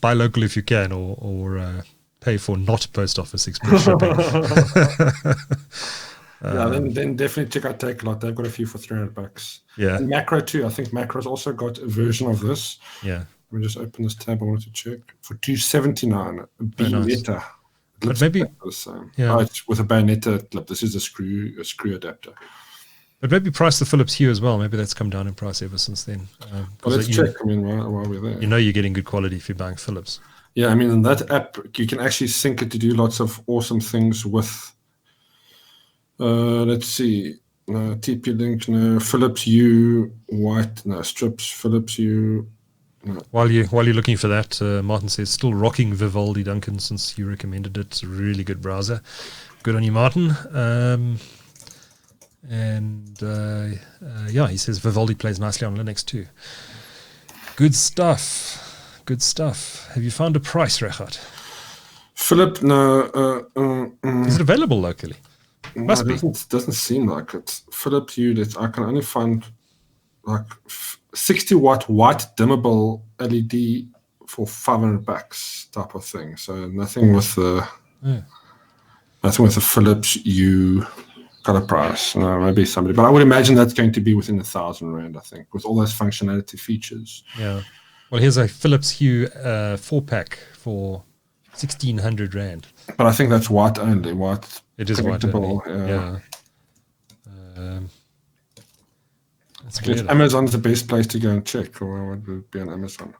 Buy local if you can, or pay for not post office express shipping. Then definitely check out Takealot. They've got a few for $300. Yeah. And Macro too. I think Macro's also got a version of this. Yeah. Let me just open this tab. I wanted to check for $279. Bayonetta. Nice. But maybe the same. Yeah. It's with a Bayonetta clip. This is a screw adapter. But maybe price the Philips Hue as well. Maybe that's come down in price ever since then. Well, let's check. I mean, while we're there, you know, you're getting good quality if you're buying Philips. Yeah, I mean, in that app, you can actually sync it to do lots of awesome things with. Let's see, TP-Link, no, Philips Hue, white, no, strips, Philips Hue. No. While you're looking for that, Martin says, still rocking Vivaldi, Duncan, since you recommended it. It's a really good browser. Good on you, Martin. He says Vivaldi plays nicely on Linux too. Good stuff. Good stuff. Have you found a price, Regardt? Philip, no. Is it available locally? Must be. It doesn't seem like it. Philips Hue, I can only find like 60 watt white dimmable LED for $500 type of thing. So nothing with the Philips Hue color price. No, maybe somebody, but I would imagine that's going to be within R1,000, I think, with all those functionality features. Yeah. Well, here's a Philips Hue 4-pack for R1,600. But I think that's white only. White. It is white only. Yeah. Amazon's the best place to go and check, or would it be on Amazon?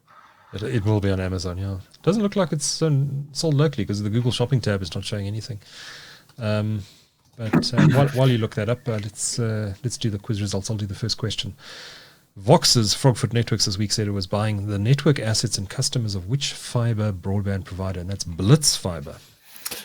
It will be on Amazon, yeah. It doesn't look like it's sold locally because the Google Shopping tab is not showing anything. But while you look that up, let's do the quiz results. I'll do the first question. Vox's Frogfoot Networks this week said it was buying the network assets and customers of which fiber broadband provider, and that's Blitz Fiber.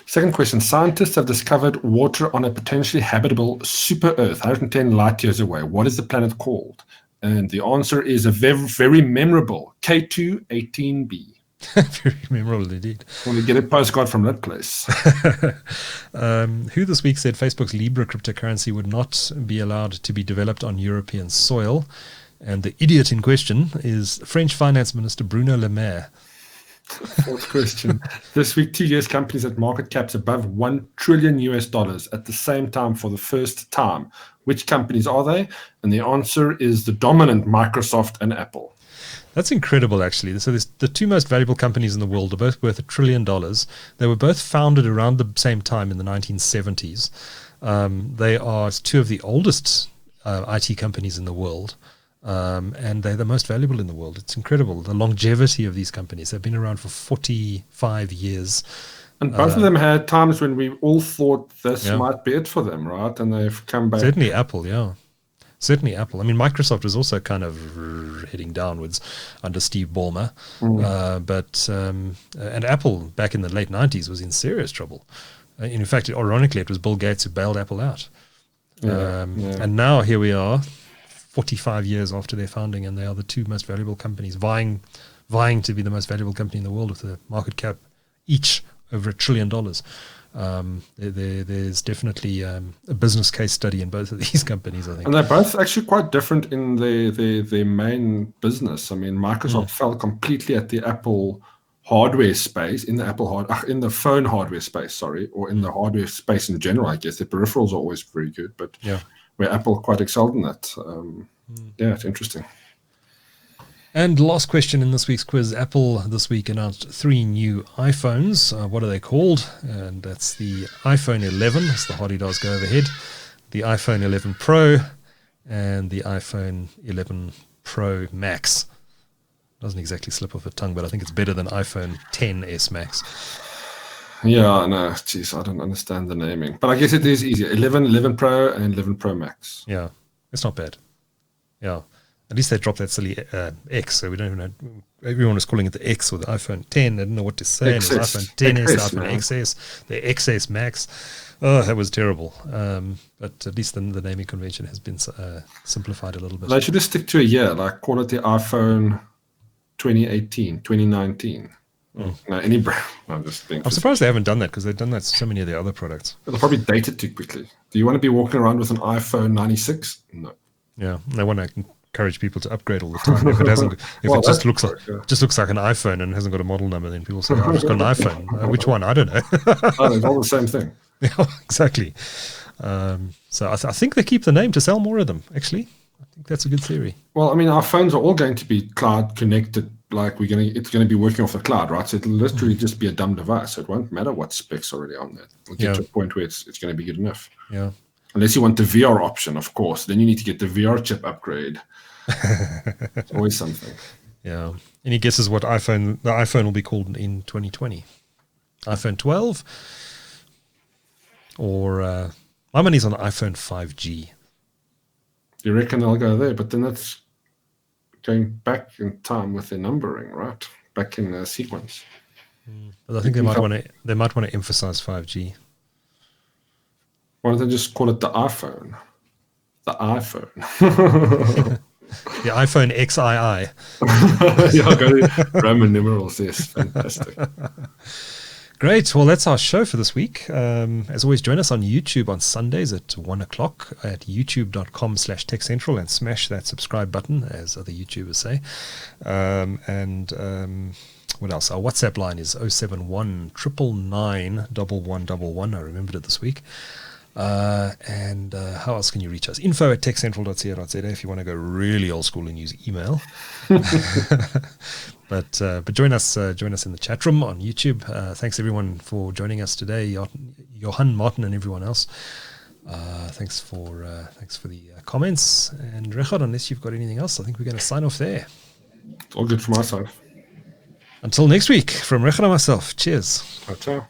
Second question. Scientists have discovered water on a potentially habitable super Earth 110 light years away. What is the planet called? And the answer is a very, very memorable K2-18b. Very memorable indeed. Want to get a postcard from that place. Who this week said Facebook's Libra cryptocurrency would not be allowed to be developed on European soil? And the idiot in question is French Finance Minister Bruno Le Maire. Fourth question. This week, 2 US companies at market caps above $1 trillion at the same time for the first time. Which companies are they? And the answer is the dominant Microsoft and Apple. That's incredible, actually. So the two most valuable companies in the world are both worth $1 trillion. They were both founded around the same time in the 1970s. They are two of the oldest IT companies in the world. And they're the most valuable in the world. It's incredible, the longevity of these companies. They've been around for 45 years. And both of them had times when we all thought this might be it for them, right? And they've come back. Certainly Apple, yeah. Certainly Apple. I mean, Microsoft was also kind of heading downwards under Steve Ballmer. And Apple back in the late 90s was in serious trouble. In fact, ironically, it was Bill Gates who bailed Apple out. And now here we are, 45 years after their founding, and they are the two most valuable companies, vying to be the most valuable company in the world with a market cap each over $1 trillion. There's definitely a business case study in both of these companies, I think. And they're both actually quite different in their main business. I mean, Microsoft fell completely at the Apple hardware space, in the phone hardware space, or in the hardware space in general, I guess. The peripherals are always very good, but where Apple quite excelled in that. It's interesting. And last question in this week's quiz. Apple this week announced 3 new iPhones. What are they called? And that's the iPhone 11, as the Hardy does go overhead, the iPhone 11 Pro, and the iPhone 11 Pro Max. Doesn't exactly slip off the tongue, but I think it's better than iPhone XS Max. Yeah, no, geez, I don't understand the naming. But I guess it is easier. 11 Pro, and 11 Pro Max. Yeah, it's not bad. Yeah. At least they dropped that silly X, so we don't even know. Everyone was calling it the X or the iPhone 10. I didn't know what to say. XS, it was iPhone 10s, XS, the iPhone XS, the XS Max. Oh, that was terrible. But at least the naming convention has been simplified a little bit. They should just stick to a year, like call it the iPhone 2018, 2019. No, any brand. I'm surprised they haven't done that, because they've done that to so many of their other products. They'll probably date it too quickly. Do you want to be walking around with an iPhone 96? No. Yeah, they want to encourage people to upgrade all the time. If it hasn't, it just looks like an iPhone and hasn't got a model number, then people say, "I've just got an iPhone." Which one? I don't know. It's all the same thing. Yeah, exactly. So I think they keep the name to sell more of them. Actually, I think that's a good theory. Well, I mean, our phones are all going to be cloud connected. Like it's going to be working off the cloud, right? So it'll literally just be a dumb device. So it won't matter what specs already on there. It'll get to a point where it's going to be good enough. Yeah. Unless you want the VR option, of course. Then you need to get the VR chip upgrade. It's always something. Yeah. Any guesses what the iPhone will be called in 2020? iPhone 12? Or my money's on iPhone 5G. You reckon they'll go there? But then that's going back in time with their numbering, right? Back in the sequence. But I think they might want to emphasize 5G. Why don't they just call it the iPhone? The iPhone. The iPhone XII. Yeah, go to Roman numerals. Yes, fantastic. Great. Well, that's our show for this week. As always, join us on YouTube on Sundays at 1 o'clock at youtube.com/TechCentral and smash that subscribe button, as other YouTubers say. What else? Our WhatsApp line is 071 999 1111. I remembered it this week. How else can you reach us? info@techcentral.co.za if you want to go really old school and use email. But join us in the chat room on YouTube. Thanks everyone for joining us today, Johan, Martin, and everyone else. Thanks for the comments. And Regardt, unless you've got anything else, I think we're going to sign off there. It's all good from my side. Until next week, from Regardt and myself. Cheers. Ciao.